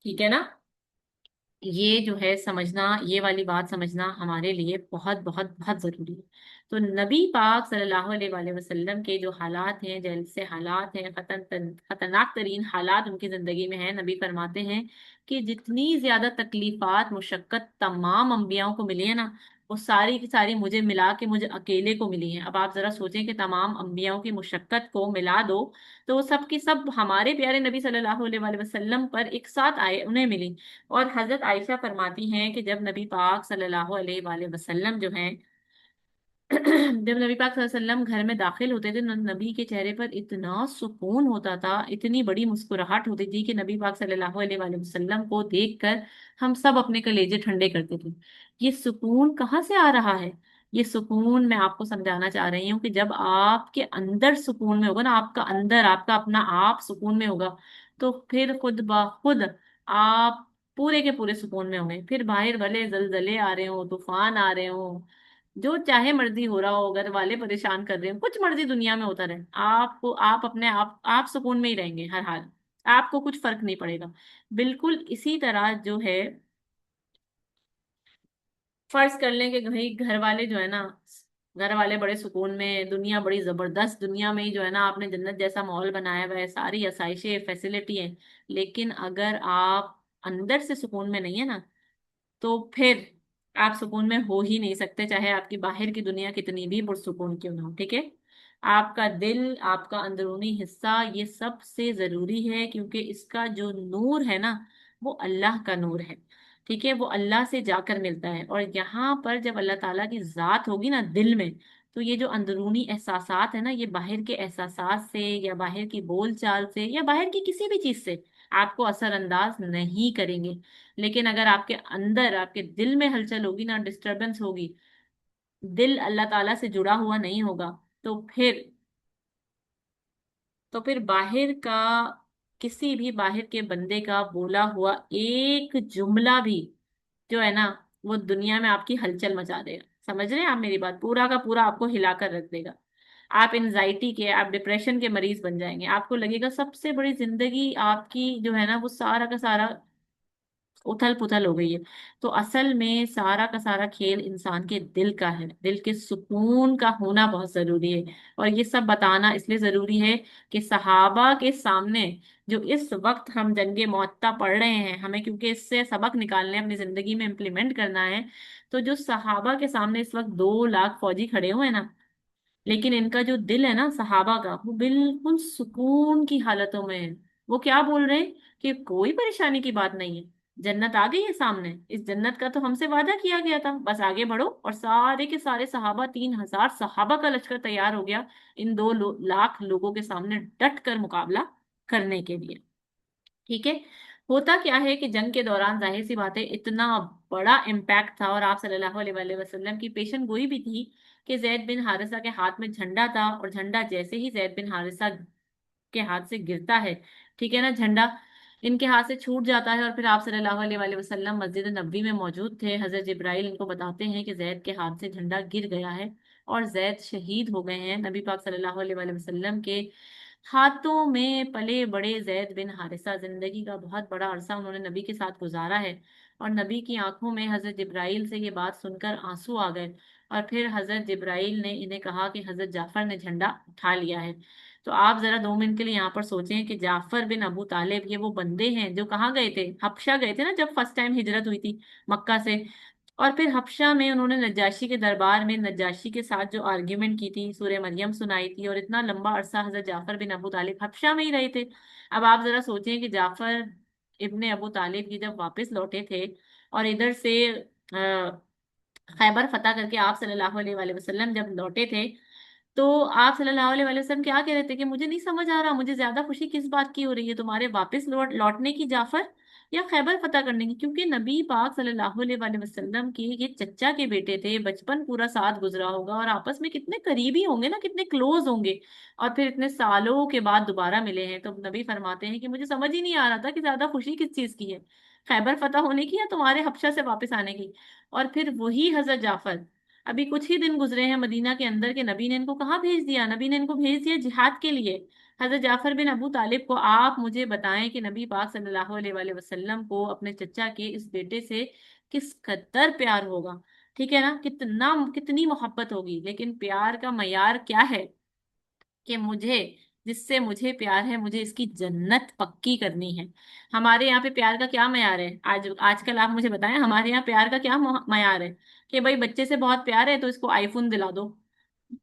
ठीक है ना। ये जो है समझना, ये वाली बात समझना हमारे लिए बहुत बहुत बहुत जरूरी है। तो नबी पाक सल्लल्लाहु अलैहि वसल्लम के जो हालात हैं, जैसे हालात हैं, खतरनाक तरीन हालात उनकी जिंदगी में है, नबी फरमाते हैं कि जितनी ज्यादा तकलीफात मुशक्कत तमाम अंबियाओं को मिली है ना, वो सारी की सारी मुझे मिला के मुझे अकेले को मिली है। अब आप जरा सोचें कि तमाम अंबियाओं की मुशक्कत को मिला दो, तो वो सब की सब हमारे प्यारे नबी सल्लल्लाहु अलैहि वसल्लम पर एक साथ आए, उन्हें मिली। और हजरत आयशा फरमाती हैं कि जब नबी पाक सल्लल्लाहु अलैहि वसल्लम जो हैं जब नबी पाक सल्लल्लाहु अलैहि वसल्लम घर में दाखिल होते थे, नबी के चेहरे पर इतना सुकून होता था, इतनी बड़ी मुस्कुराहट होती थी कि नबी पाक सल्लल्लाहु अलैहि वसल्लम को देखकर हम सब अपने कलेजे ठंडे करते थे। ये सुकून कहाँ से आ रहा है? ये सुकून मैं आपको समझाना चाह रही हूँ कि जब आपके अंदर सुकून में होगा ना, आपका अंदर आपका अपना आप सुकून में होगा, तो फिर खुद ब खुद आप पूरे के पूरे सुकून में होंगे। फिर बाहर भले जलजले आ रहे हो, तूफान आ रहे हो, जो चाहे मर्जी हो रहा हो, घर वाले परेशान कर रहे हो, कुछ मर्जी दुनिया में होता रहे, आपको आप अपने आप सुकून में ही रहेंगे हर हाल, आपको कुछ फर्क नहीं पड़ेगा। बिल्कुल इसी तरह जो है, फर्ज कर लें कि भाई घर वाले जो है ना, घर वाले बड़े सुकून में, दुनिया बड़ी जबरदस्त, दुनिया में ही जो है ना आपने जन्नत जैसा माहौल बनाया हुआ है, सारी आसाइशें फैसिलिटी है, लेकिन अगर आप अंदर से सुकून में नहीं है ना, तो फिर आप सुकून में हो ही नहीं सकते, चाहे आपकी बाहर की दुनिया कितनी भी पुरसुकून क्यों ना हो, ठीक है। आपका दिल, आपका अंदरूनी हिस्सा, ये सबसे जरूरी है, क्योंकि इसका जो नूर है ना, वो अल्लाह का नूर है, ठीक है, वो अल्लाह से जाकर मिलता है। और यहाँ पर जब अल्लाह ताला की जात होगी ना दिल में, तो ये जो अंदरूनी एहसासात है ना, ये बाहर के एहसासात से या बाहर की बोलचाल से या बाहर की किसी भी चीज से आपको असरअंदाज नहीं करेंगे। लेकिन अगर आपके अंदर, आपके दिल में हलचल होगी ना, डिस्टरबेंस होगी, दिल अल्लाह ताला से जुड़ा हुआ नहीं होगा, तो फिर बाहर का, किसी भी बाहर के बंदे का बोला हुआ एक जुमला भी जो है ना, वो दुनिया में आपकी हलचल मचा देगा। समझ रहे हैं आप मेरी बात? पूरा का पूरा आपको हिलाकर रख देगा। आप एनजाइटी के, आप डिप्रेशन के मरीज बन जाएंगे, आपको लगेगा सबसे बड़ी जिंदगी आपकी जो है ना, वो सारा का सारा उथल पुथल हो गई है। तो असल में सारा का सारा खेल इंसान के दिल का है, दिल के सुकून का होना बहुत जरूरी है। और ये सब बताना इसलिए जरूरी है कि सहाबा के सामने, जो इस वक्त हम जंगे मुअत्ता पढ़ रहे हैं, हमें क्योंकि इससे सबक निकालने, अपनी जिंदगी में इम्प्लीमेंट करना है, तो जो सहाबा के सामने इस वक्त 2 लाख फौजी खड़े हुए हैं ना, लेकिन इनका जो दिल है ना सहाबा का, वो बिल्कुल सुकून की हालतों में है। वो क्या बोल रहे हैं कि कोई परेशानी की बात नहीं है, जन्नत आ गई है सामने, इस जन्नत का तो हमसे वादा किया गया था, बस आगे बढ़ो। और सारे के सारे सहाबा, 3,000 सहाबा का लश्कर तैयार हो गया इन 2 लाख लोगों के सामने डट कर मुकाबला करने के लिए। ठीक है। होता क्या है कि जंग के दौरान जाहिर सी बात है इतना बड़ा इम्पैक्ट था, और आप सल्लल्लाहु अलैहि वसल्लम की पेशन गोई भी थी कि जैद बिन हारिसा के हाथ में झंडा था, और झंडा जैसे ही जैद बिन हारिसा के हाथ से गिरता है, ठीक है ना, झंडा इनके हाथ से छूट जाता है, और फिर आप सल्लल्लाहु अलैहि वसल्लम मस्जिद नबवी में मौजूद थे। हजरत जिब्राइल इनको बताते हैं कि जैद के हाथ से झंडा गिर गया है और जैद शहीद हो गए हैं। नबी पाक सल्लल्लाहु अलैहि वसल्लम के हाथों में पले बड़े जैद बिन हारिसा जिंदगी का बहुत बड़ा अरसा उन्होंने नबी के साथ गुजारा है। और नबी की आंखों में हजरत जिब्राइल से ये बात सुनकर आंसू आ गए। और फिर हजरत जिब्राइल ने इन्हें कहा कि हजरत जाफर ने झंडा उठा लिया है। तो आप जरा 2 मिनट के लिए यहाँ पर सोचें कि जाफर बिन अबू तालिब ये वो बंदे हैं जो कहाँ गए थे, हबशा गए थे ना, जब फर्स्ट टाइम हिजरत हुई थी मक्का से। और फिर हबशा में उन्होंने नज्जाशी के दरबार में नज्जाशी के साथ जो आर्ग्यूमेंट की थी, सूरह मरियम सुनाई थी, और इतना लंबा अरसा हजरत जाफर बिन अबू तालिब हबशा में ही रहे थे। अब आप जरा सोचें कि जाफर इब्ने अबू तालिब की जब वापस लौटे थे और इधर से खैबर फतह करके आप सल्लल्लाहु अलैहि वसल्लम जब लौटे थे, तो आप सल्लल्लाहु अलैहि वसल्लम क्या कह रहे थे कि मुझे नहीं समझ आ रहा, मुझे ज्यादा खुशी किस बात की हो रही है, तुम्हारे वापस लौटने की जाफर, या खैबर फतह करने की? क्योंकि नबी पाक सल्लल्लाहु अलैहि वसल्लम के ये चच्चा के बेटे थे, बचपन पूरा साथ गुजरा होगा, और आपस में कितने करीबी होंगे ना, कितने क्लोज होंगे, और फिर इतने सालों के बाद दोबारा मिले हैं। तो नबी फरमाते हैं कि मुझे समझ ही नहीं आ रहा था कि ज्यादा खुशी किस चीज की है, खैबर फतह होने की या तुम्हारे हबशा से वापस आने की। और फिर वही हजरत जाफर, अभी कुछ ही दिन गुजरे हैं मदीना के अंदर के, नबी ने इनको कहाँ भेज दिया, नबी ने इनको भेज दिया जिहाद के लिए। हजरत जाफर बिन अबू तालिब को आप मुझे बताएं कि नबी पाक सल्लल्लाहु अलैहि वसल्लम को अपने चचा के इस बेटे से किस कदर प्यार होगा। ठीक है ना, कितना कितनी मोहब्बत होगी। लेकिन प्यार का मयार क्या है कि मुझे, जिससे मुझे प्यार है, मुझे इसकी जन्नत पक्की करनी है। हमारे यहाँ पे प्यार का क्या मयार है? आजकल आप मुझे बताएं, हमारे यहाँ प्यार का क्या मयार है? कि भाई बच्चे से बहुत प्यार है तो इसको आईफोन दिला दो,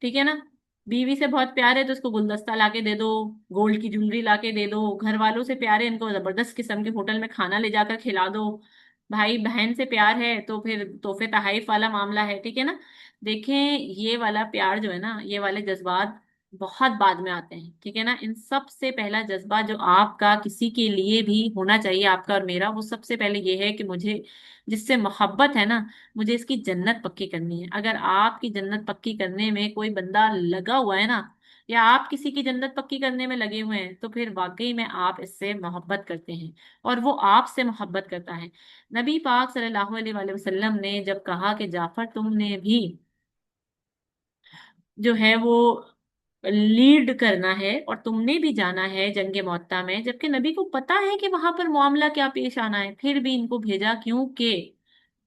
ठीक है ना। बीवी से बहुत प्यार है तो इसको गुलदस्ता लाके दे दो, गोल्ड की ज्वेलरी लाके दे दो। घर वालों से प्यार है, इनको जबरदस्त किस्म के होटल में खाना ले जाकर खिला दो। भाई बहन से प्यार है तो फिर तोहफे तहरीफ वाला मामला है, ठीक है ना। देखें, ये वाला प्यार जो है ना, ये वाले जज्बात बहुत बाद में आते हैं, ठीक है ना। इन सबसे पहला जज्बा जो आपका किसी के लिए भी होना चाहिए, आपका और मेरा, वो सबसे पहले ये है कि मुझे जिससे मोहब्बत है ना, मुझे इसकी जन्नत पक्की करनी है। अगर आपकी जन्नत पक्की करने में कोई बंदा लगा हुआ है ना, या आप किसी की जन्नत पक्की करने में लगे हुए हैं, तो फिर वाकई में आप इससे मोहब्बत करते हैं और वो आपसे मोहब्बत करता है। नबी पाक सल्लल्लाहु अलैहि वसल्लम ने जब कहा कि जाफर तुमने भी जो है वो लीड करना है और तुमने भी जाना है जंगे मौता में, जबकि नबी को पता है कि वहां पर मामला क्या पेश आना है, फिर भी इनको भेजा। क्योंकि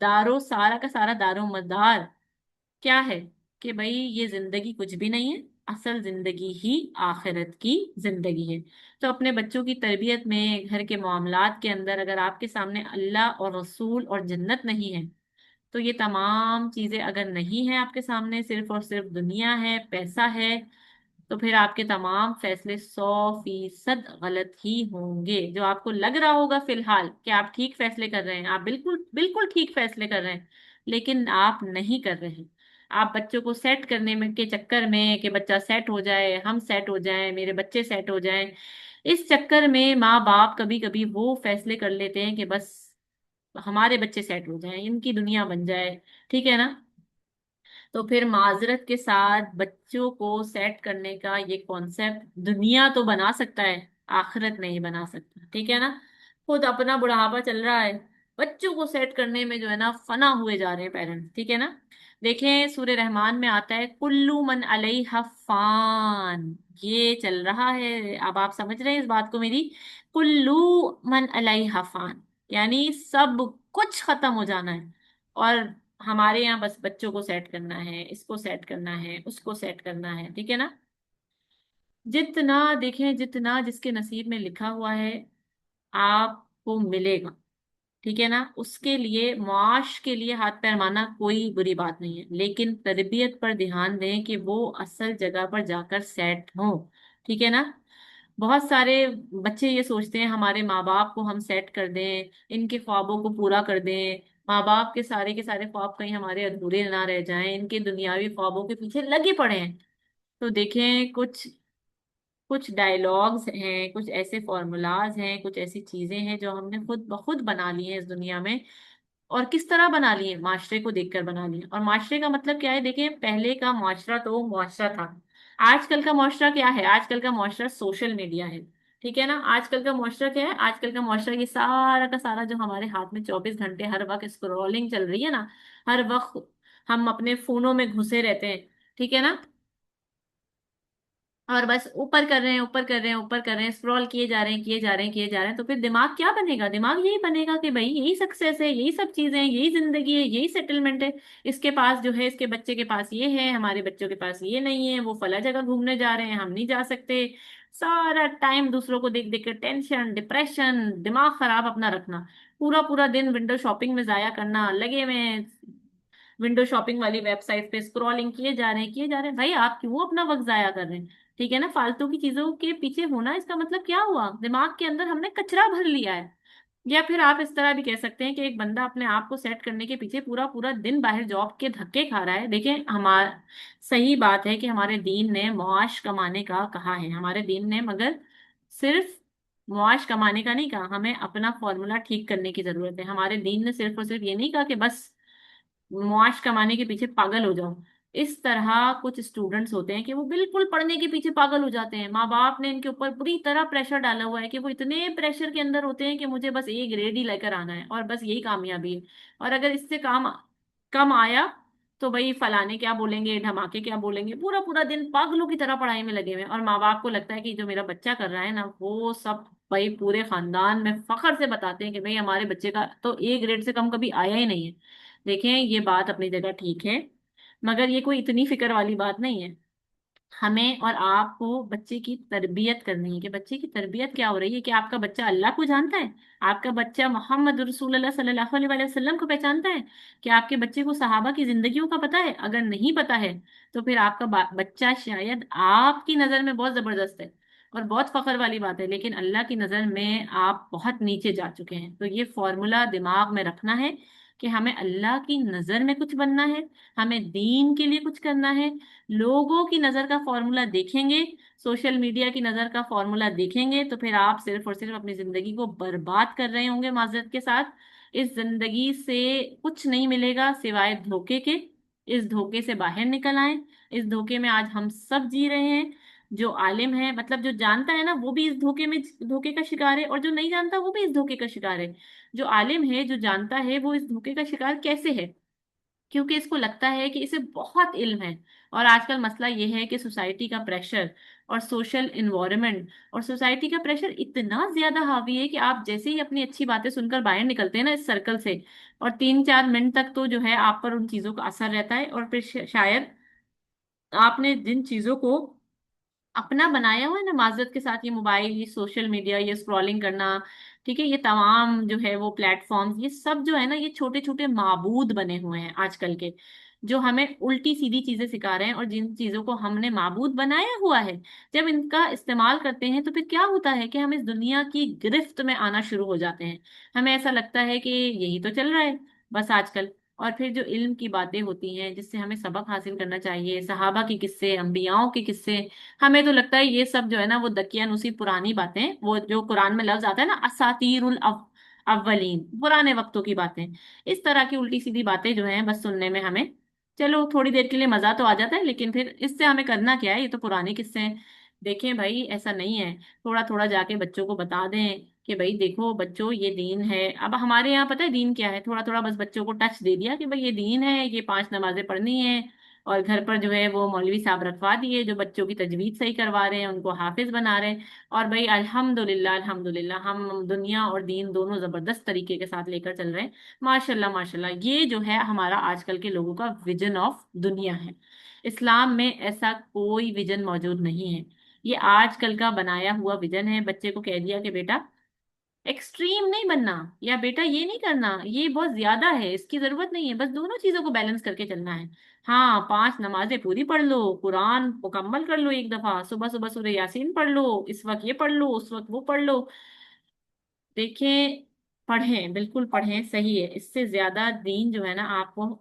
दारो सारा का सारा दारो मदार क्या है कि भाई ये जिंदगी कुछ भी नहीं है, असल जिंदगी ही आखिरत की जिंदगी है। तो अपने बच्चों की तरबियत में, घर के मामलात के अंदर अगर आपके सामने अल्लाह और रसूल और जन्नत नहीं है, तो ये तमाम चीजें अगर नहीं है आपके सामने, सिर्फ और सिर्फ दुनिया है, पैसा है, तो फिर आपके तमाम फैसले 100% गलत ही होंगे। जो आपको लग रहा होगा फिलहाल कि आप ठीक फैसले कर रहे हैं, आप बिल्कुल बिल्कुल ठीक फैसले कर रहे हैं, लेकिन आप नहीं कर रहे हैं। आप बच्चों को सेट करने में के चक्कर में कि बच्चा सेट हो जाए, हम सेट हो जाएं, मेरे बच्चे सेट हो जाएं, इस चक्कर में माँ बाप कभी कभी वो फैसले कर लेते हैं कि बस हमारे बच्चे सेट हो जाएं, इनकी दुनिया बन जाए, ठीक है ना। तो फिर माजरत के साथ बच्चों को सेट करने का ये कॉन्सेप्ट दुनिया तो बना सकता है, आखिरत नहीं बना सकता, ठीक है ना। खुद अपना बुढ़ापा चल रहा है, बच्चों को सेट करने में जो है ना फना हुए जा रहे हैं पेरेंट्स, ठीक है ना। देखें सूर्य रहमान में आता है कुल्लू मन अलैहा फान, ये चल रहा है। अब आप समझ रहे हैं इस बात को मेरी? कुल्लू मन अलैहा फान यानी सब कुछ खत्म हो जाना है, और हमारे यहाँ बस बच्चों को सेट करना है, इसको सेट करना है, उसको सेट करना है, ठीक है ना। जितना देखें, जितना जिसके नसीब में लिखा हुआ है आपको मिलेगा, ٹھیک ہے نا، اس کے لیے معاش کے لیے ہاتھ پیر مارنا کوئی بری بات نہیں ہے، لیکن تربیت پر دھیان دیں کہ وہ اصل جگہ پر جا کر سیٹ ہوں، ٹھیک ہے نا۔ بہت سارے بچے یہ سوچتے ہیں ہمارے ماں باپ کو ہم سیٹ کر دیں، ان کے خوابوں کو پورا کر دیں، ماں باپ کے سارے خواب کہیں ہمارے ادھورے نہ رہ جائیں، ان کے دنیاوی خوابوں کے پیچھے لگے پڑے ہیں۔ تو دیکھیں، کچھ کچھ ڈائلاگز ہیں، کچھ ایسے فارمولاز ہیں، کچھ ایسی چیزیں ہیں جو ہم نے خود بخود بنا لی ہیں اس دنیا میں۔ اور کس طرح بنا لی ہیں؟ معاشرے کو دیکھ کر بنا لی ہیں۔ اور معاشرے کا مطلب کیا ہے؟ دیکھیں، پہلے کا معاشرہ تو وہ معاشرہ تھا، آج کل کا معاشرہ کیا ہے؟ آج کل کا معاشرہ سوشل میڈیا ہے، ٹھیک ہے نا۔ آج کل کا معاشرہ کیا ہے؟ آج کل کا معاشرہ یہ سارا کا سارا جو ہمارے ہاتھ میں 24 گھنٹے ہر وقت اسکرولنگ چل رہی ہے نا، ہر وقت ہم اپنے فونوں میں گھسے رہتے ہیں، ٹھیک ہے نا، اور بس اوپر کر رہے ہیں، اوپر کر رہے ہیں، اوپر کر رہے ہیں، اسکرول کیے جا رہے ہیں، کیے جا رہے ہیں، کیے جا رہے ہیں، تو پھر دماغ کیا بنے گا؟ دماغ یہی بنے گا کہ بھائی یہی سکسیس ہے، یہی سب چیزیں ہیں، یہی زندگی ہے، یہی سیٹلمنٹ ہے، اس کے پاس جو ہے، اس کے بچے کے پاس یہ ہے، ہمارے بچوں کے پاس یہ نہیں ہے، وہ فلاں جگہ گھومنے جا رہے ہیں، ہم نہیں جا سکتے۔ سارا ٹائم دوسروں کو دیکھ دیکھ کے ٹینشن، ڈپریشن، دماغ خراب اپنا رکھنا، پورا پورا دن ونڈو شاپنگ میں ضائع کرنا، لگے ہوئے ہیں ونڈو شاپنگ والی ویب سائٹ پہ اسکرولنگ کیے جا رہے ہیں، کیے جا رہے ہیں۔ بھائی آپ کیوں اپنا وقت ضائع کر رہے ہیں؟ ٹھیک ہے نا، فالتو کی چیزوں کے پیچھے ہونا، اس کا مطلب کیا ہوا؟ دماغ کے اندر ہم نے کچرا بھر لیا ہے۔ یا پھر آپ اس طرح بھی کہہ سکتے ہیں کہ ایک بندہ اپنے آپ کو سیٹ کرنے کے پیچھے پورا پورا دن باہر جاب کے دھکے کھا رہا ہے۔ دیکھیں، ہمارا صحیح بات ہے کہ ہمارے دین نے معاش کمانے کا کہا ہے، ہمارے دین نے، مگر صرف معاش کمانے کا نہیں کہا، ہمیں اپنا فارمولا ٹھیک کرنے کی ضرورت ہے۔ ہمارے دین نے صرف اور صرف یہ نہیں کہا کہ بس معاش کمانے کے پیچھے پاگل ہو جاؤ۔ اس طرح کچھ اسٹوڈنٹس ہوتے ہیں کہ وہ بالکل پڑھنے کے پیچھے پاگل ہو جاتے ہیں، ماں باپ نے ان کے اوپر بری طرح پریشر ڈالا ہوا ہے کہ وہ اتنے پریشر کے اندر ہوتے ہیں کہ مجھے بس ایک گریڈ ہی لے کر آنا ہے اور بس یہی کامیابی ہے، اور اگر اس سے کام کم آیا تو بھائی فلانے کیا بولیں گے، دھماکے کیا بولیں گے، پورا پورا دن پاگلوں کی طرح پڑھائی میں لگے ہوئے ہیں۔ اور ماں باپ کو لگتا ہے کہ جو میرا بچہ کر رہا ہے نا، وہ سب بھائی پورے خاندان میں فخر سے بتاتے ہیں کہ بھائی ہمارے بچے کا تو ایک گریڈ سے کم کبھی آیا ہی نہیں ہے۔ دیکھیں، یہ بات اپنی جگہ ٹھیک ہے، مگر یہ کوئی اتنی فکر والی بات نہیں ہے۔ ہمیں اور آپ کو بچے کی تربیت کرنی ہے کہ بچے کی تربیت کیا ہو رہی ہے، کہ آپ کا بچہ اللہ کو جانتا ہے، آپ کا بچہ محمد رسول اللہ صلی اللہ علیہ وآلہ وسلم کو پہچانتا ہے، کہ آپ کے بچے کو صحابہ کی زندگیوں کا پتہ ہے؟ اگر نہیں پتہ ہے تو پھر آپ کا بچہ شاید آپ کی نظر میں بہت زبردست ہے اور بہت فخر والی بات ہے، لیکن اللہ کی نظر میں آپ بہت نیچے جا چکے ہیں۔ تو یہ فارمولا دماغ میں رکھنا ہے کہ ہمیں اللہ کی نظر میں کچھ بننا ہے، ہمیں دین کے لیے کچھ کرنا ہے۔ لوگوں کی نظر کا فارمولا دیکھیں گے، سوشل میڈیا کی نظر کا فارمولا دیکھیں گے، تو پھر آپ صرف اور صرف اپنی زندگی کو برباد کر رہے ہوں گے معذرت کے ساتھ۔ اس زندگی سے کچھ نہیں ملے گا سوائے دھوکے کے۔ اس دھوکے سے باہر نکل آئیں، اس دھوکے میں آج ہم سب جی رہے ہیں۔ جو عالم ہے، مطلب جو جانتا ہے نا، وہ بھی اس دھوکے میں، دھوکے کا شکار ہے، اور جو نہیں جانتا وہ بھی اس دھوکے کا شکار ہے۔ جو عالم ہے، جو جانتا ہے، وہ اس دھوکے کا شکار کیسے ہے؟ کیونکہ اس کو لگتا ہے کہ اسے بہت علم ہے۔ اور آج کل مسئلہ یہ ہے کہ سوسائٹی کا پریشر اور سوشل انوائرمنٹ اور سوسائٹی کا پریشر اتنا زیادہ حاوی ہے کہ آپ جیسے ہی اپنی اچھی باتیں سن کر باہر نکلتے ہیں نا اس سرکل سے، اور 3 4 منٹ تک تو جو ہے آپ پر ان چیزوں کا اثر رہتا ہے، اور پھر شاید آپ نے جن چیزوں کو اپنا بنایا ہوا ہے نا، معذرت کے ساتھ، یہ موبائل، یہ سوشل میڈیا، یہ اسکرولنگ کرنا، ٹھیک ہے، یہ تمام جو ہے وہ پلیٹ فارمز، یہ سب جو ہے نا، یہ چھوٹے چھوٹے معبود بنے ہوئے ہیں آج کل کے، جو ہمیں الٹی سیدھی چیزیں سکھا رہے ہیں، اور جن چیزوں کو ہم نے معبود بنایا ہوا ہے، جب ان کا استعمال کرتے ہیں تو پھر کیا ہوتا ہے کہ ہم اس دنیا کی گرفت میں آنا شروع ہو جاتے ہیں۔ ہمیں ایسا لگتا ہے کہ یہی تو چل رہا ہے بس آج کل۔ اور پھر جو علم کی باتیں ہوتی ہیں جس سے ہمیں سبق حاصل کرنا چاہیے، صحابہ کے قصے، انبیاؤں کے قصے، ہمیں تو لگتا ہے یہ سب جو ہے نا وہ دقیانوسی پرانی باتیں، وہ جو قرآن میں لفظ آتا ہے نا، اساطیر الاولین، پرانے وقتوں کی باتیں، اس طرح کی الٹی سیدھی باتیں جو ہیں بس سننے میں ہمیں، چلو تھوڑی دیر کے لیے مزہ تو آ جاتا ہے، لیکن پھر اس سے ہمیں کرنا کیا ہے؟ یہ تو پرانے قصے ہیں۔ دیکھیں بھائی، ایسا نہیں ہے، تھوڑا تھوڑا جا کے بچوں کو بتا دیں کہ بھائی دیکھو بچوں، یہ دین ہے۔ اب ہمارے یہاں پتہ ہے دین کیا ہے؟ تھوڑا تھوڑا بس بچوں کو ٹچ دے دیا کہ بھائی یہ دین ہے، یہ 5 نمازیں پڑھنی ہے، اور گھر پر جو ہے وہ مولوی صاحب رکھوا دیے جو بچوں کی تجوید صحیح کروا رہے ہیں، ان کو حافظ بنا رہے ہیں، اور بھائی الحمدللہ الحمدللہ ہم دنیا اور دین دونوں زبردست طریقے کے ساتھ لے کر چل رہے ہیں، ماشاءاللہ ماشاءاللہ۔ یہ جو ہے ہمارا آج کل کے لوگوں کا ویژن آف دنیا ہے۔ اسلام میں ایسا کوئی ویژن موجود نہیں ہے، یہ آج کل کا بنایا ہوا ویژن ہے۔ بچے کو کہہ دیا کہ بیٹا एक्सट्रीम नहीं बनना, या बेटा ये नहीं करना, ये बहुत ज्यादा है, इसकी जरूरत नहीं है, बस दोनों चीजों को बैलेंस करके चलना है। हाँ, 5 नमाजें पूरी पढ़ लो, कुरान मुकम्मल कर लो, एक दफा सुबह सुबह सूरह यासीन पढ़ लो, इस वक्त ये पढ़ लो, उस वक्त वो पढ़ लो। देखें, पढ़ें, बिल्कुल पढ़ें, सही है, इससे ज्यादा दीन जो है ना आपको,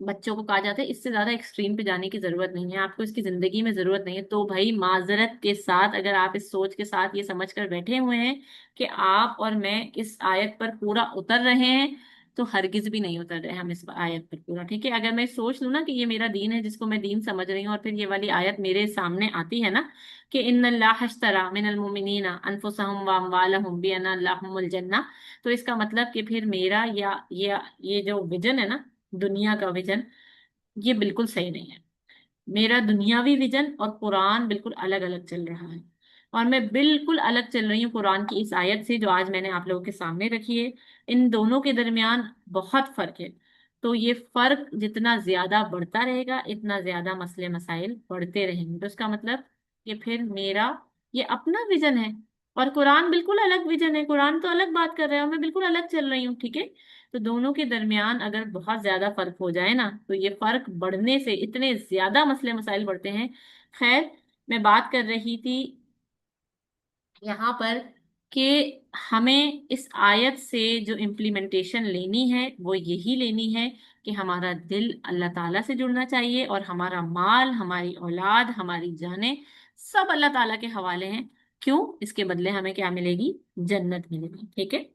बच्चों को कहा जाता है इससे ज्यादा एक्सट्रीम पे जाने की जरूरत नहीं है, आपको इसकी जिंदगी में जरूरत नहीं है। तो भाई माजरत के साथ, अगर आप इस सोच के साथ ये समझ कर बैठे हुए हैं कि आप और मैं इस आयत पर पूरा उतर रहे हैं, तो हरगिज भी नहीं उतर रहे हम इस आयत पर पूरा। ठीक है, अगर मैं सोच लूँ ना कि ये मेरा दीन है जिसको मैं दीन समझ रही हूँ, और फिर ये वाली आयत मेरे सामने आती है ना कि इन्नल्लाह अश्तरा मिनल मुमिनीना अनफुसहुम व अमवालहुम बिअन्ना लहुमुल जन्नह, तो इसका मतलब कि फिर मेरा या ये जो विजन है ना, दुनिया का विजन, ये बिल्कुल सही नहीं है। मेरा दुनियावी विजन और कुरान बिल्कुल अलग अलग चल रहा है, और मैं बिल्कुल अलग चल रही हूँ कुरान की इस आयत से जो आज मैंने आप लोगों के सामने रखी है। इन दोनों के दरमियान बहुत फर्क है। तो ये फर्क जितना ज्यादा बढ़ता रहेगा, इतना ज्यादा मसले मसाइल बढ़ते रहेंगे। तो इसका मतलब कि फिर मेरा ये अपना विजन है, और कुरान बिल्कुल अलग विजन है, कुरान तो अलग बात कर रहा है और मैं बिल्कुल अलग चल रही हूँ। ठीक है, तो दोनों के दरमियान अगर बहुत ज्यादा फर्क हो जाए ना, तो ये फर्क बढ़ने से इतने ज्यादा मसले मसाइल बढ़ते हैं। खैर, मैं बात कर रही थी यहाँ पर कि हमें इस आयत से जो इम्प्लीमेंटेशन लेनी है वो यही लेनी है कि हमारा दिल अल्लाह ताला से जुड़ना चाहिए, और हमारा माल, हमारी औलाद, हमारी जानें, सब अल्लाह ताला के हवाले हैं। क्यों? इसके बदले हमें क्या मिलेगी? जन्नत मिलेगी। ठीक है,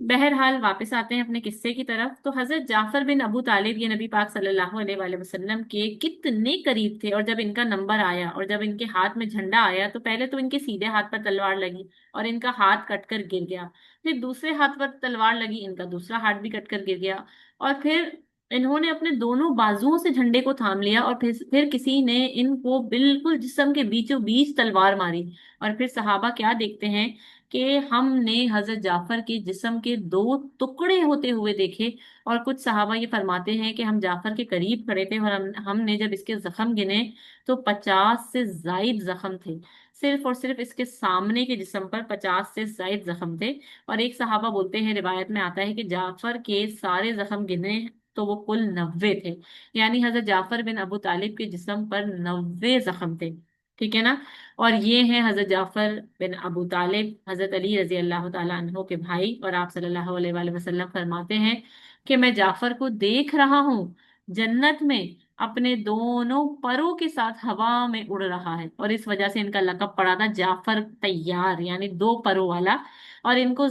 बहरहाल वापस आते हैं अपने किस्से की तरफ। तो हजरत जाफर बिन अबू तालिब ये नबी पाक सल्लल्लाहु अलैहि वसल्लम के कितने करीब थे, और जब इनका नंबर आया और जब इनके हाथ में झंडा आया, तो पहले तो इनके सीधे हाथ पर तलवार लगी और इनका हाथ कटकर गिर गया। फिर दूसरे हाथ पर तलवार लगी, इनका दूसरा हाथ भी कटकर गिर गया। और फिर इन्होंने अपने दोनों बाजुओं से झंडे को थाम लिया, और फिर किसी ने इनको बिल्कुल जिस्म के बीचों बीच तलवार मारी। और फिर सहाबा क्या देखते हैं कि हमने हजरत जाफर के जिस्म के 2 टुकड़े होते हुए देखे। और कुछ सहाबा ये फरमाते हैं कि हम जाफर के करीब खड़े थे और हमने जब इसके जख्म गिने तो 50 से जायद जख्म थे। सिर्फ और सिर्फ इसके सामने के जिस्म पर 50 से जायद जख्म थे। और एक सहाबा बोलते हैं, रिवायत में आता है कि जाफर के सारे जख्म गिने तो वो कुल 90 थे। यानी हजरत जाफर बिन अबू तालिब के जिस्म पर 90 जख्म थे। ठीक है ना। और ये हैं हजरत जाफर बिन अबू तालिब, हजरत अली रजी अल्लाह तआला अन्हो के भाई। और आप सल्लल्लाहु अलैहि वसल्लम फरमाते हैं कि मैं जाफर को देख रहा हूँ जन्नत में अपने दोनों परों के साथ हवा में उड़ रहा है, और इस वजह से इनका लकब पड़ा था जाफर तैयार, यानी 2 परों वाला। और इनको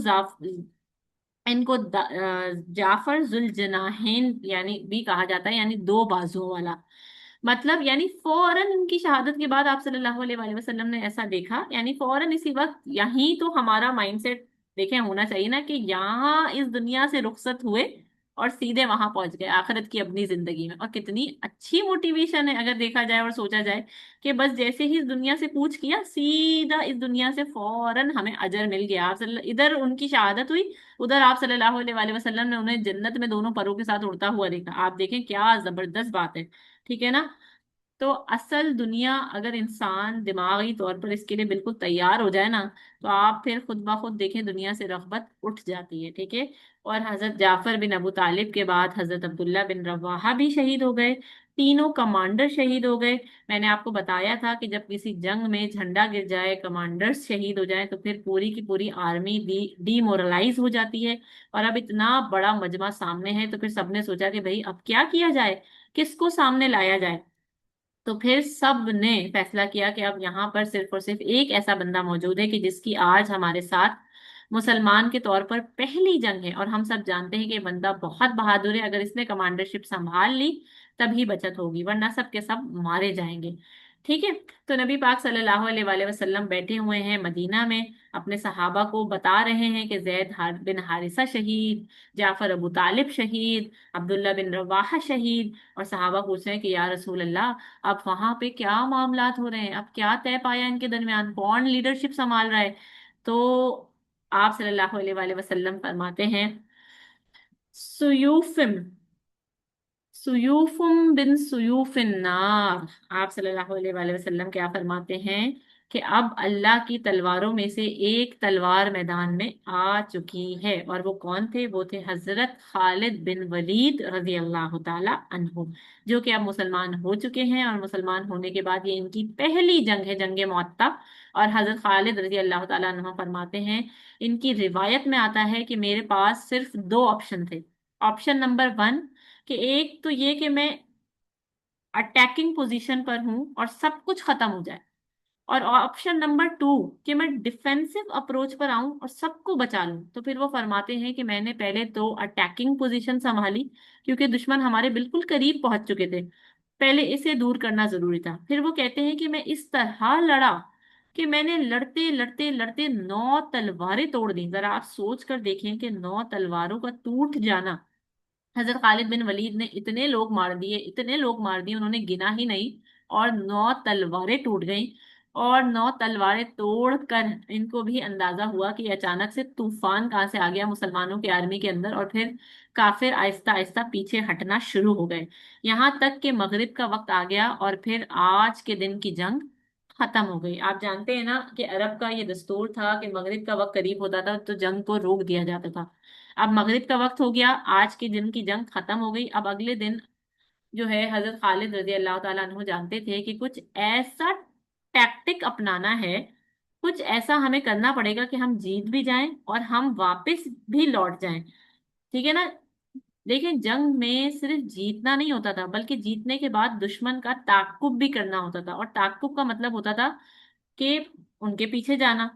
जाफर जुल जनाहिन यानी भी कहा जाता है, यानी 2 बाजुओं वाला। मतलब यानी फौरन इनकी शहादत के बाद आप सल्लल्लाहु अलैहि वसल्लम ने ऐसा देखा, यानी फौरन इसी वक्त, यही तो हमारा माइंडसेट देखें होना चाहिए ना, कि यहाँ इस दुनिया से रुखसत हुए और सीधे वहां पहुंच गए आखिरत की अपनी जिंदगी में। और कितनी अच्छी मोटिवेशन है अगर देखा जाए और सोचा जाए कि बस जैसे ही इस दुनिया से कूच किया, सीधा इस दुनिया से फौरन हमें अजर मिल गया। इधर उनकी शहादत हुई, उधर आप सल्लल्लाहु अलैहि वसल्लम ने उन्हें जन्नत में दोनों परों के साथ उड़ता हुआ देखा। आप देखें क्या जबरदस्त बात है। ठीक है ना। तो असल दुनिया, अगर इंसान दिमागी तौर पर इसके लिए बिल्कुल तैयार हो जाए ना, तो आप फिर खुद ब खुद देखें दुनिया से रगबत उठ जाती है। ठीक है। और हजरत जाफर बिन अबू तालिब के बाद हजरत अब्दुल्ला बिन रवाहा भी शहीद हो गए। तीनों कमांडर शहीद हो गए। मैंने आपको बताया था कि जब किसी जंग में झंडा गिर जाए, कमांडर्स शहीद हो जाए, तो फिर पूरी की पूरी आर्मी डीमोरलाइज हो जाती है। और अब इतना बड़ा मजमा सामने है, तो फिर सबने सोचा कि भाई अब क्या किया जाए, किसको सामने लाया जाए। तो फिर सब ने फैसला किया कि अब यहाँ पर सिर्फ और सिर्फ एक ऐसा बंदा मौजूद है कि जिसकी आज हमारे साथ मुसलमान के तौर पर पहली जंग है, और हम सब जानते हैं कि ये बंदा बहुत बहादुर है, अगर इसने कमांडरशिप संभाल ली तभी बचत होगी, वरना सब के सब मारे जाएंगे। ठीक है। तो नबी पाक सल्लल्लाहु अलैहि वसल्लम बैठे हुए हैं मदीना में, अपने सहाबा को बता रहे हैं कि बिन हारिसा शहीद, जाफर अबू तालिब शहीद, अब्दुल्ला बिन रवाहा शहीद। और सहाबा पूछ रहे हैं कि या रसूल अल्लाह, अब वहां पे क्या मामलात हो रहे हैं, अब क्या तय पाया इनके दरमियान, कौन लीडरशिप संभाल रहा है। तो आप सल्लल्लाहु अलैहि वसल्लम फरमाते हैं, सुयूफिम सुयूफुम बिन सुयूफिन नार। आप सल्लल्लाहु अलैहि वसल्लम क्या फरमाते हैं کہ اب اللہ کی تلواروں میں سے ایک تلوار میدان میں آ چکی ہے، اور وہ کون تھے؟ وہ تھے حضرت خالد بن ولید رضی اللہ تعالی عنہ، جو کہ اب مسلمان ہو چکے ہیں، اور مسلمان ہونے کے بعد یہ ان کی پہلی جنگ ہے، جنگ مؤتہ۔ اور حضرت خالد رضی اللہ تعالی عنہ فرماتے ہیں، ان کی روایت میں آتا ہے کہ میرے پاس صرف دو آپشن تھے۔ آپشن نمبر ون، کہ ایک تو یہ کہ میں اٹیکنگ پوزیشن پر ہوں اور سب کچھ ختم ہو جائے، اور آپشن نمبر ٹو کہ میں ڈیفینسو اپروچ پر آؤں اور سب کو بچا لوں۔ تو پھر وہ فرماتے ہیں کہ میں نے پہلے تو اٹیکنگ پوزیشن سنبھالی، کیونکہ دشمن ہمارے بالکل قریب پہنچ چکے تھے، پہلے اسے دور کرنا ضروری تھا۔ پھر وہ کہتے ہیں کہ میں اس طرح لڑا کہ میں نے لڑتے لڑتے لڑتے 9 تلواریں توڑ دیں۔ ذرا آپ سوچ کر دیکھیں کہ 9 تلواروں کا ٹوٹ جانا! حضرت خالد بن ولید نے اتنے لوگ مار دیے، اتنے لوگ مار دیے، انہوں نے گنا ہی نہیں، اور 9 تلواریں ٹوٹ گئیں۔ اور 9 تلواریں توڑ کر ان کو بھی اندازہ ہوا کہ اچانک سے طوفان کہاں سے آ گیا مسلمانوں کی آرمی کے اندر، اور پھر کافر آہستہ آہستہ پیچھے ہٹنا شروع ہو گئے، یہاں تک کہ مغرب کا وقت آ گیا، اور پھر آج کے دن کی جنگ ختم ہو گئی۔ آپ جانتے ہیں نا کہ عرب کا یہ دستور تھا کہ مغرب کا وقت قریب ہوتا تھا تو جنگ کو روک دیا جاتا تھا۔ اب مغرب کا وقت ہو گیا، آج کے دن کی جنگ ختم ہو گئی۔ اب اگلے دن جو ہے حضرت خالد رضی اللہ تعالیٰ عنہ جانتے تھے کہ کچھ ایسا ٹیکٹک اپنانا ہے، کچھ ایسا ہمیں کرنا پڑے گا کہ ہم جیت بھی جائیں اور ہم واپس بھی لوٹ جائیں، ٹھیک ہے نا؟ لیکن جنگ میں صرف جیتنا نہیں ہوتا تھا، بلکہ جیتنے کے بعد دشمن کا تعاقب بھی کرنا ہوتا تھا، اور تعاقب کا مطلب ہوتا تھا کہ ان کے پیچھے جانا،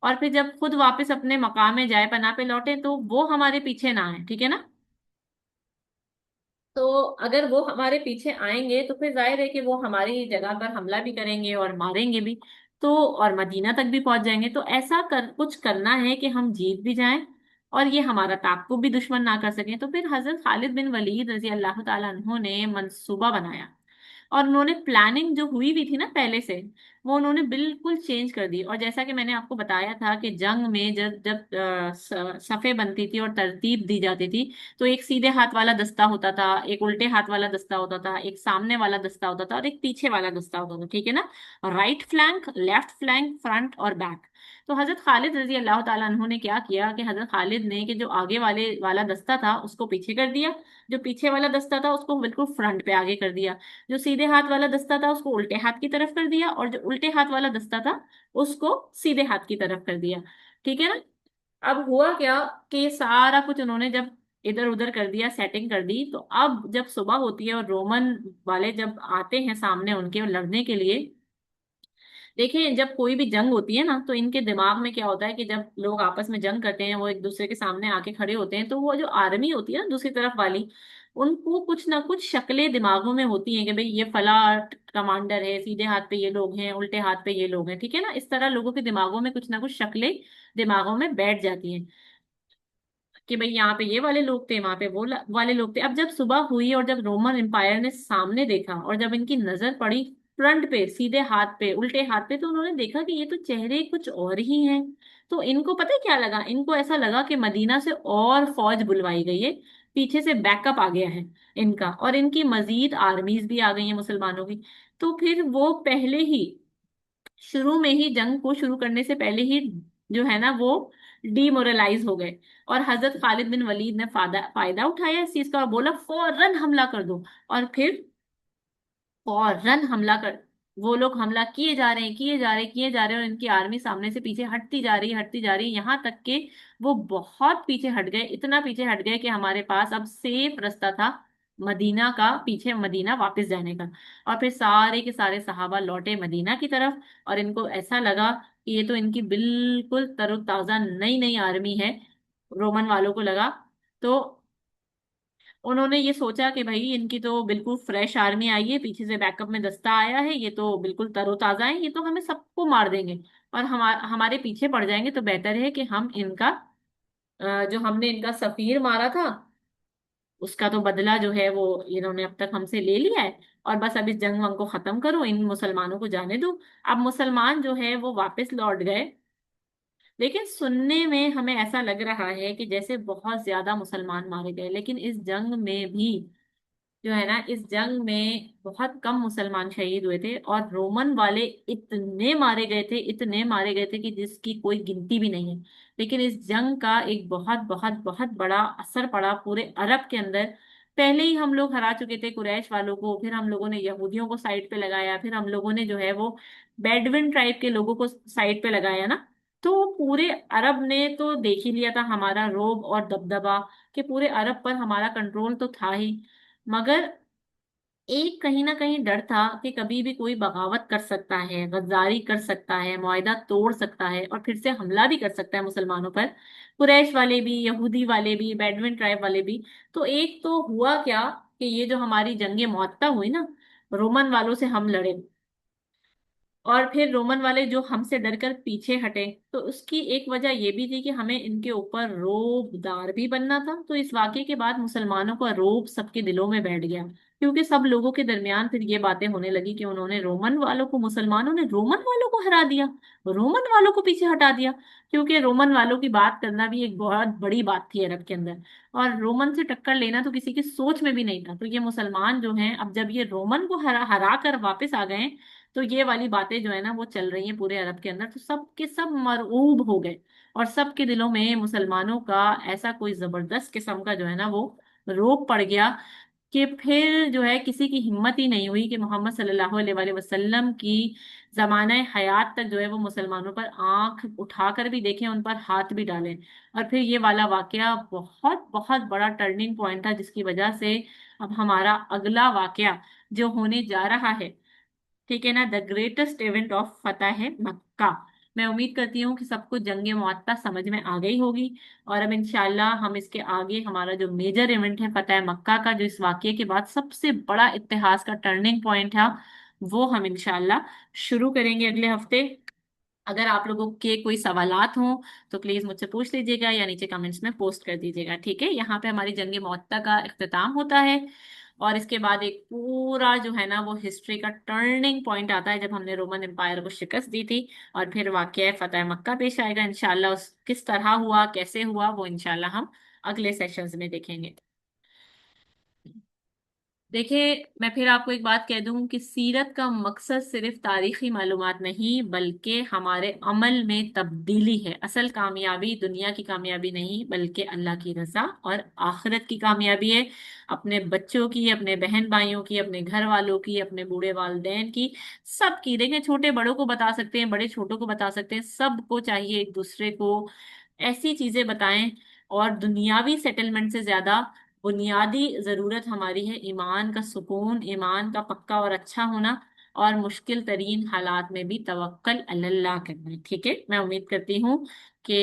اور پھر جب خود واپس اپنے مقام میں جائے پناہ پہ لوٹے تو وہ ہمارے پیچھے نہ آئے، ٹھیک ہے نا؟ تو اگر وہ ہمارے پیچھے آئیں گے تو پھر ظاہر ہے کہ وہ ہماری جگہ پر حملہ بھی کریں گے اور ماریں گے بھی، تو اور مدینہ تک بھی پہنچ جائیں گے۔ تو ایسا کچھ کرنا ہے کہ ہم جیت بھی جائیں اور یہ ہمارا تعاقب بھی دشمن نہ کر سکیں۔ تو پھر حضرت خالد بن ولید رضی اللہ تعالیٰ عنہ نے منصوبہ بنایا، اور انہوں نے پلاننگ جو ہوئی بھی تھی نا پہلے سے، وہ انہوں نے بالکل چینج کر دی۔ اور جیسا کہ میں نے آپ کو بتایا تھا کہ جنگ میں جب جب صفیں بنتی تھی اور ترتیب دی جاتی تھی، تو ایک سیدھے ہاتھ والا دستہ ہوتا تھا، ایک الٹے ہاتھ والا دستہ ہوتا تھا، ایک سامنے والا دستہ ہوتا تھا، اور ایک پیچھے والا دستہ ہوتا تھا، ٹھیک ہے نا؟ Right flank, left flank, front اور بیک۔ تو حضرت خالد رضی اللہ تعالیٰ عنہ نے کیا کیا کہ حضرت خالد نے کہ جو آگے والے والا دستہ تھا اس کو پیچھے کر دیا، جو پیچھے والا دستہ تھا اس کو بالکل فرنٹ پہ آگے کر دیا، جو سیدھے ہاتھ والا دستہ تھا اس کو الٹے ہاتھ کی طرف کر دیا، اور جو الٹے ہاتھ والا دستہ تھا اس کو سیدھے ہاتھ کی طرف کر دیا، ٹھیک ہے نا؟ اب ہوا کیا کہ یہ سارا کچھ انہوں نے جب ادھر ادھر کر دیا، سیٹنگ کر دی، تو اب جب صبح ہوتی ہے اور رومن والے جب آتے ہیں سامنے ان کے لڑنے کے لیے، دیکھیں جب کوئی بھی جنگ ہوتی ہے نا تو ان کے دماغ میں کیا ہوتا ہے کہ جب لوگ آپس میں جنگ کرتے ہیں، وہ ایک دوسرے کے سامنے آ کے کھڑے ہوتے ہیں، تو وہ جو آرمی ہوتی ہے نا دوسری طرف والی، ان کو کچھ نہ کچھ شکلیں دماغوں میں ہوتی ہیں کہ بھئی یہ فلاں کمانڈر ہے، سیدھے ہاتھ پہ یہ لوگ ہیں، الٹے ہاتھ پہ یہ لوگ ہیں، ٹھیک ہے نا؟ اس طرح لوگوں کے دماغوں میں کچھ نہ کچھ شکلیں دماغوں میں بیٹھ جاتی ہیں کہ بھئی یہاں پہ یہ والے لوگ تھے، وہاں پہ وہ والے لوگ تھے۔ اب جب صبح ہوئی اور جب رومن امپائر نے سامنے دیکھا اور جب ان کی نظر پڑی فرنٹ پہ، سیدھے ہاتھ پہ، الٹے ہاتھ پہ، تو انہوں نے دیکھا کہ یہ تو چہرے کچھ اور ہی ہیں۔ تو ان کو پتہ ہے کیا لگا؟ ان کو ایسا لگا کہ مدینہ سے اور فوج بلوائی گئی ہے، پیچھے سے بیک اپ آ گیا ہے ان کا، اور ان کی مزید آرمیز بھی آ گئی ہیں مسلمانوں کی۔ تو پھر وہ پہلے ہی شروع میں ہی جنگ کو شروع کرنے سے پہلے ہی جو ہے نا وہ ڈی مورلائز ہو گئے، اور حضرت خالد بن ولید نے فائدہ اٹھایا اس چیز کا اور بولا فوراً حملہ کر دو، اور پھر فوراً حملہ کر، وہ لوگ حملہ کیے جا رہے ہیں، کیے جا رہے ہیں، کیے جا رہے ہیں، اور ان کی آرمی سامنے سے پیچھے ہٹتی جا رہی ہے، ہٹتی جا رہی ہے، یہاں تک کہ وہ بہت پیچھے ہٹ گئے، اتنا پیچھے ہٹ گئے کہ ہمارے پاس اب سیف رستہ تھا مدینہ کا، پیچھے مدینہ واپس جانے کا۔ اور پھر سارے کے سارے صحابہ لوٹے مدینہ کی طرف، اور ان کو ایسا لگا کہ یہ تو ان کی بالکل تر و تازہ نئی نئی آرمی ہے، رومن والوں کو لگا۔ تو انہوں نے یہ سوچا کہ بھائی ان کی تو بالکل فریش آرمی آئی ہے، پیچھے سے بیک اپ میں دستہ آیا ہے، یہ تو بالکل تر و تازہ ہے، یہ تو ہمیں سب کو مار دیں گے اور ہمارے پیچھے پڑ جائیں گے، تو بہتر ہے کہ ہم ان کا جو ہم نے ان کا سفیر مارا تھا اس کا تو بدلہ جو ہے وہ انہوں نے اب تک ہم سے لے لیا ہے، اور بس اب اس جنگ ونگ کو ختم کرو، ان مسلمانوں کو جانے دو۔ اب مسلمان جو ہے وہ واپس لوٹ گئے، لیکن سننے میں ہمیں ایسا لگ رہا ہے کہ جیسے بہت زیادہ مسلمان مارے گئے، لیکن اس جنگ میں بھی جو ہے نا اس جنگ میں بہت کم مسلمان شہید ہوئے تھے، اور رومن والے اتنے مارے گئے تھے، اتنے مارے گئے تھے کہ جس کی کوئی گنتی بھی نہیں ہے۔ لیکن اس جنگ کا ایک بہت بہت بہت بڑا اثر پڑا پورے عرب کے اندر۔ پہلے ہی ہم لوگ ہرا چکے تھے قریش والوں کو، پھر ہم لوگوں نے یہودیوں کو سائڈ پہ لگایا، پھر ہم لوگوں نے جو ہے وہ بیڈوین ٹرائب کے لوگوں کو سائڈ پہ لگایا نا۔ تو پورے عرب نے تو دیکھ ہی لیا تھا ہمارا روب اور دبدبا، کہ پورے عرب پر ہمارا کنٹرول تو تھا ہی، مگر ایک کہیں نہ کہیں ڈر تھا کہ کبھی بھی کوئی بغاوت کر سکتا ہے، غداری کر سکتا ہے، معاہدہ توڑ سکتا ہے، اور پھر سے حملہ بھی کر سکتا ہے مسلمانوں پر، قریش والے بھی، یہودی والے بھی، بیڈوین ٹرائب والے بھی۔ تو ایک تو ہوا کیا کہ یہ جو ہماری جنگ معطا ہوئی نا، رومن والوں سے ہم لڑے، اور پھر رومن والے جو ہم سے ڈر کر پیچھے ہٹے، تو اس کی ایک وجہ یہ بھی تھی کہ ہمیں ان کے اوپر روب دار بھی بننا تھا۔ تو اس واقعے کے بعد مسلمانوں کا روب سب کے دلوں میں بیٹھ گیا، کیونکہ سب لوگوں کے درمیان پھر یہ باتیں ہونے لگی کہ انہوں نے رومن والوں کو، مسلمانوں نے رومن والوں کو ہرا دیا، رومن والوں کو پیچھے ہٹا دیا، کیونکہ رومن والوں کی بات کرنا بھی ایک بہت بڑی بات تھی عرب کے اندر، اور رومن سے ٹکر لینا تو کسی کی سوچ میں بھی نہیں تھا۔ تو یہ مسلمان جو ہیں، اب جب یہ رومن کو ہرا ہرا کر واپس آ گئے، تو یہ والی باتیں جو ہے نا وہ چل رہی ہیں پورے عرب کے اندر، تو سب کے سب مرعوب ہو گئے، اور سب کے دلوں میں مسلمانوں کا ایسا کوئی زبردست قسم کا جو ہے نا وہ روب پڑ گیا، کہ پھر جو ہے کسی کی ہمت ہی نہیں ہوئی کہ محمد صلی اللہ علیہ وآلہ وسلم کی زمانہ حیات تک جو ہے وہ مسلمانوں پر آنکھ اٹھا کر بھی دیکھیں، ان پر ہاتھ بھی ڈالیں۔ اور پھر یہ والا واقعہ بہت بہت بڑا ٹرننگ پوائنٹ تھا، جس کی وجہ سے اب ہمارا اگلا واقعہ جو ہونے جا رہا ہے، ٹھیک ہے نا، دا گریٹسٹ ایونٹ آف فتح ہے مکہ۔ میں امید کرتی ہوں کہ سب کو جنگ معطہ سمجھ میں آ گئی ہوگی، اور اب انشاءاللہ ہم اس کے آگے ہمارا جو میجر ایونٹ ہے فتح مکہ کا، جو اس واقعے کے بعد سب سے بڑا اتحاد کا ٹرننگ پوائنٹ تھا، وہ ہم انشاءاللہ شروع کریں گے اگلے ہفتے۔ اگر آپ لوگوں کے کوئی سوالات ہوں تو پلیز مجھ سے پوچھ لیجیے گا، یا نیچے کمنٹس میں پوسٹ کر دیجیے گا، ٹھیک ہے؟ یہاں پہ ہماری جنگ معطہ کا اختتام ہوتا ہے، اور اس کے بعد ایک پورا جو ہے نا وہ ہسٹری کا ٹرننگ پوائنٹ آتا ہے، جب ہم نے رومن امپائر کو شکست دی تھی، اور پھر واقعہ فتح مکہ پیش آئے گا انشاءاللہ۔ اس کس طرح ہوا، کیسے ہوا، وہ انشاءاللہ ہم اگلے سیشنز میں دیکھیں گے۔ دیکھیے، میں پھر آپ کو ایک بات کہہ دوں کہ سیرت کا مقصد صرف تاریخی معلومات نہیں، بلکہ ہمارے عمل میں تبدیلی ہے۔ اصل کامیابی دنیا کی کامیابی نہیں، بلکہ اللہ کی رضا اور آخرت کی کامیابی ہے، اپنے بچوں کی، اپنے بہن بھائیوں کی، اپنے گھر والوں کی، اپنے بوڑھے والدین کی، سب کی۔ دیکھیں، چھوٹے بڑوں کو بتا سکتے ہیں، بڑے چھوٹوں کو بتا سکتے ہیں، سب کو چاہیے ایک دوسرے کو ایسی چیزیں بتائیں، اور دنیاوی سیٹلمنٹ سے زیادہ بنیادی ضرورت ہماری ہے ایمان کا سکون، ایمان کا پکا اور اچھا ہونا، اور مشکل ترین حالات میں بھی توکل علی اللہ کرنا ہے، ٹھیک ہے؟ میں امید کرتی ہوں کہ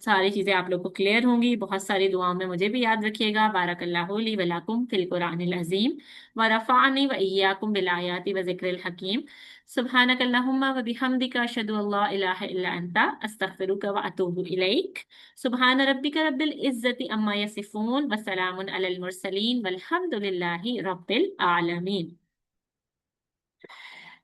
ساری چیزیں آپ لوگ کو کلیئر ہوں گی۔ بہت ساری دعاؤں میں مجھے بھی یاد رکھیے گا۔ بارک اللہ لی ولکم فی القرآن العظیم، ورفعنی وإیاکم بالآیات وذکر الحکیم۔ سبحانک اللہم وبحمدک، اشہد ان لا الہ الا انت، استغفرک واتوب الیک۔ سبحان ربک رب العزت اما یصفون، وسلام علی المرسلین، والحمد للہ رب العالمین۔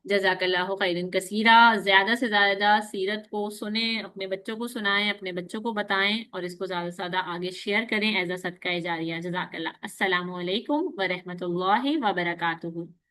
جزاک اللہ خیرن کثیرہ۔ زیادہ سے زیادہ سیرت کو سنیں، اپنے بچوں کو سنائیں، اپنے بچوں کو بتائیں، اور اس کو زیادہ سے زیادہ آگے شیئر کریں ایز اے صدقہ جاریہ۔ جزاک اللہ۔ السلام علیکم ورحمۃ اللہ وبرکاتہ۔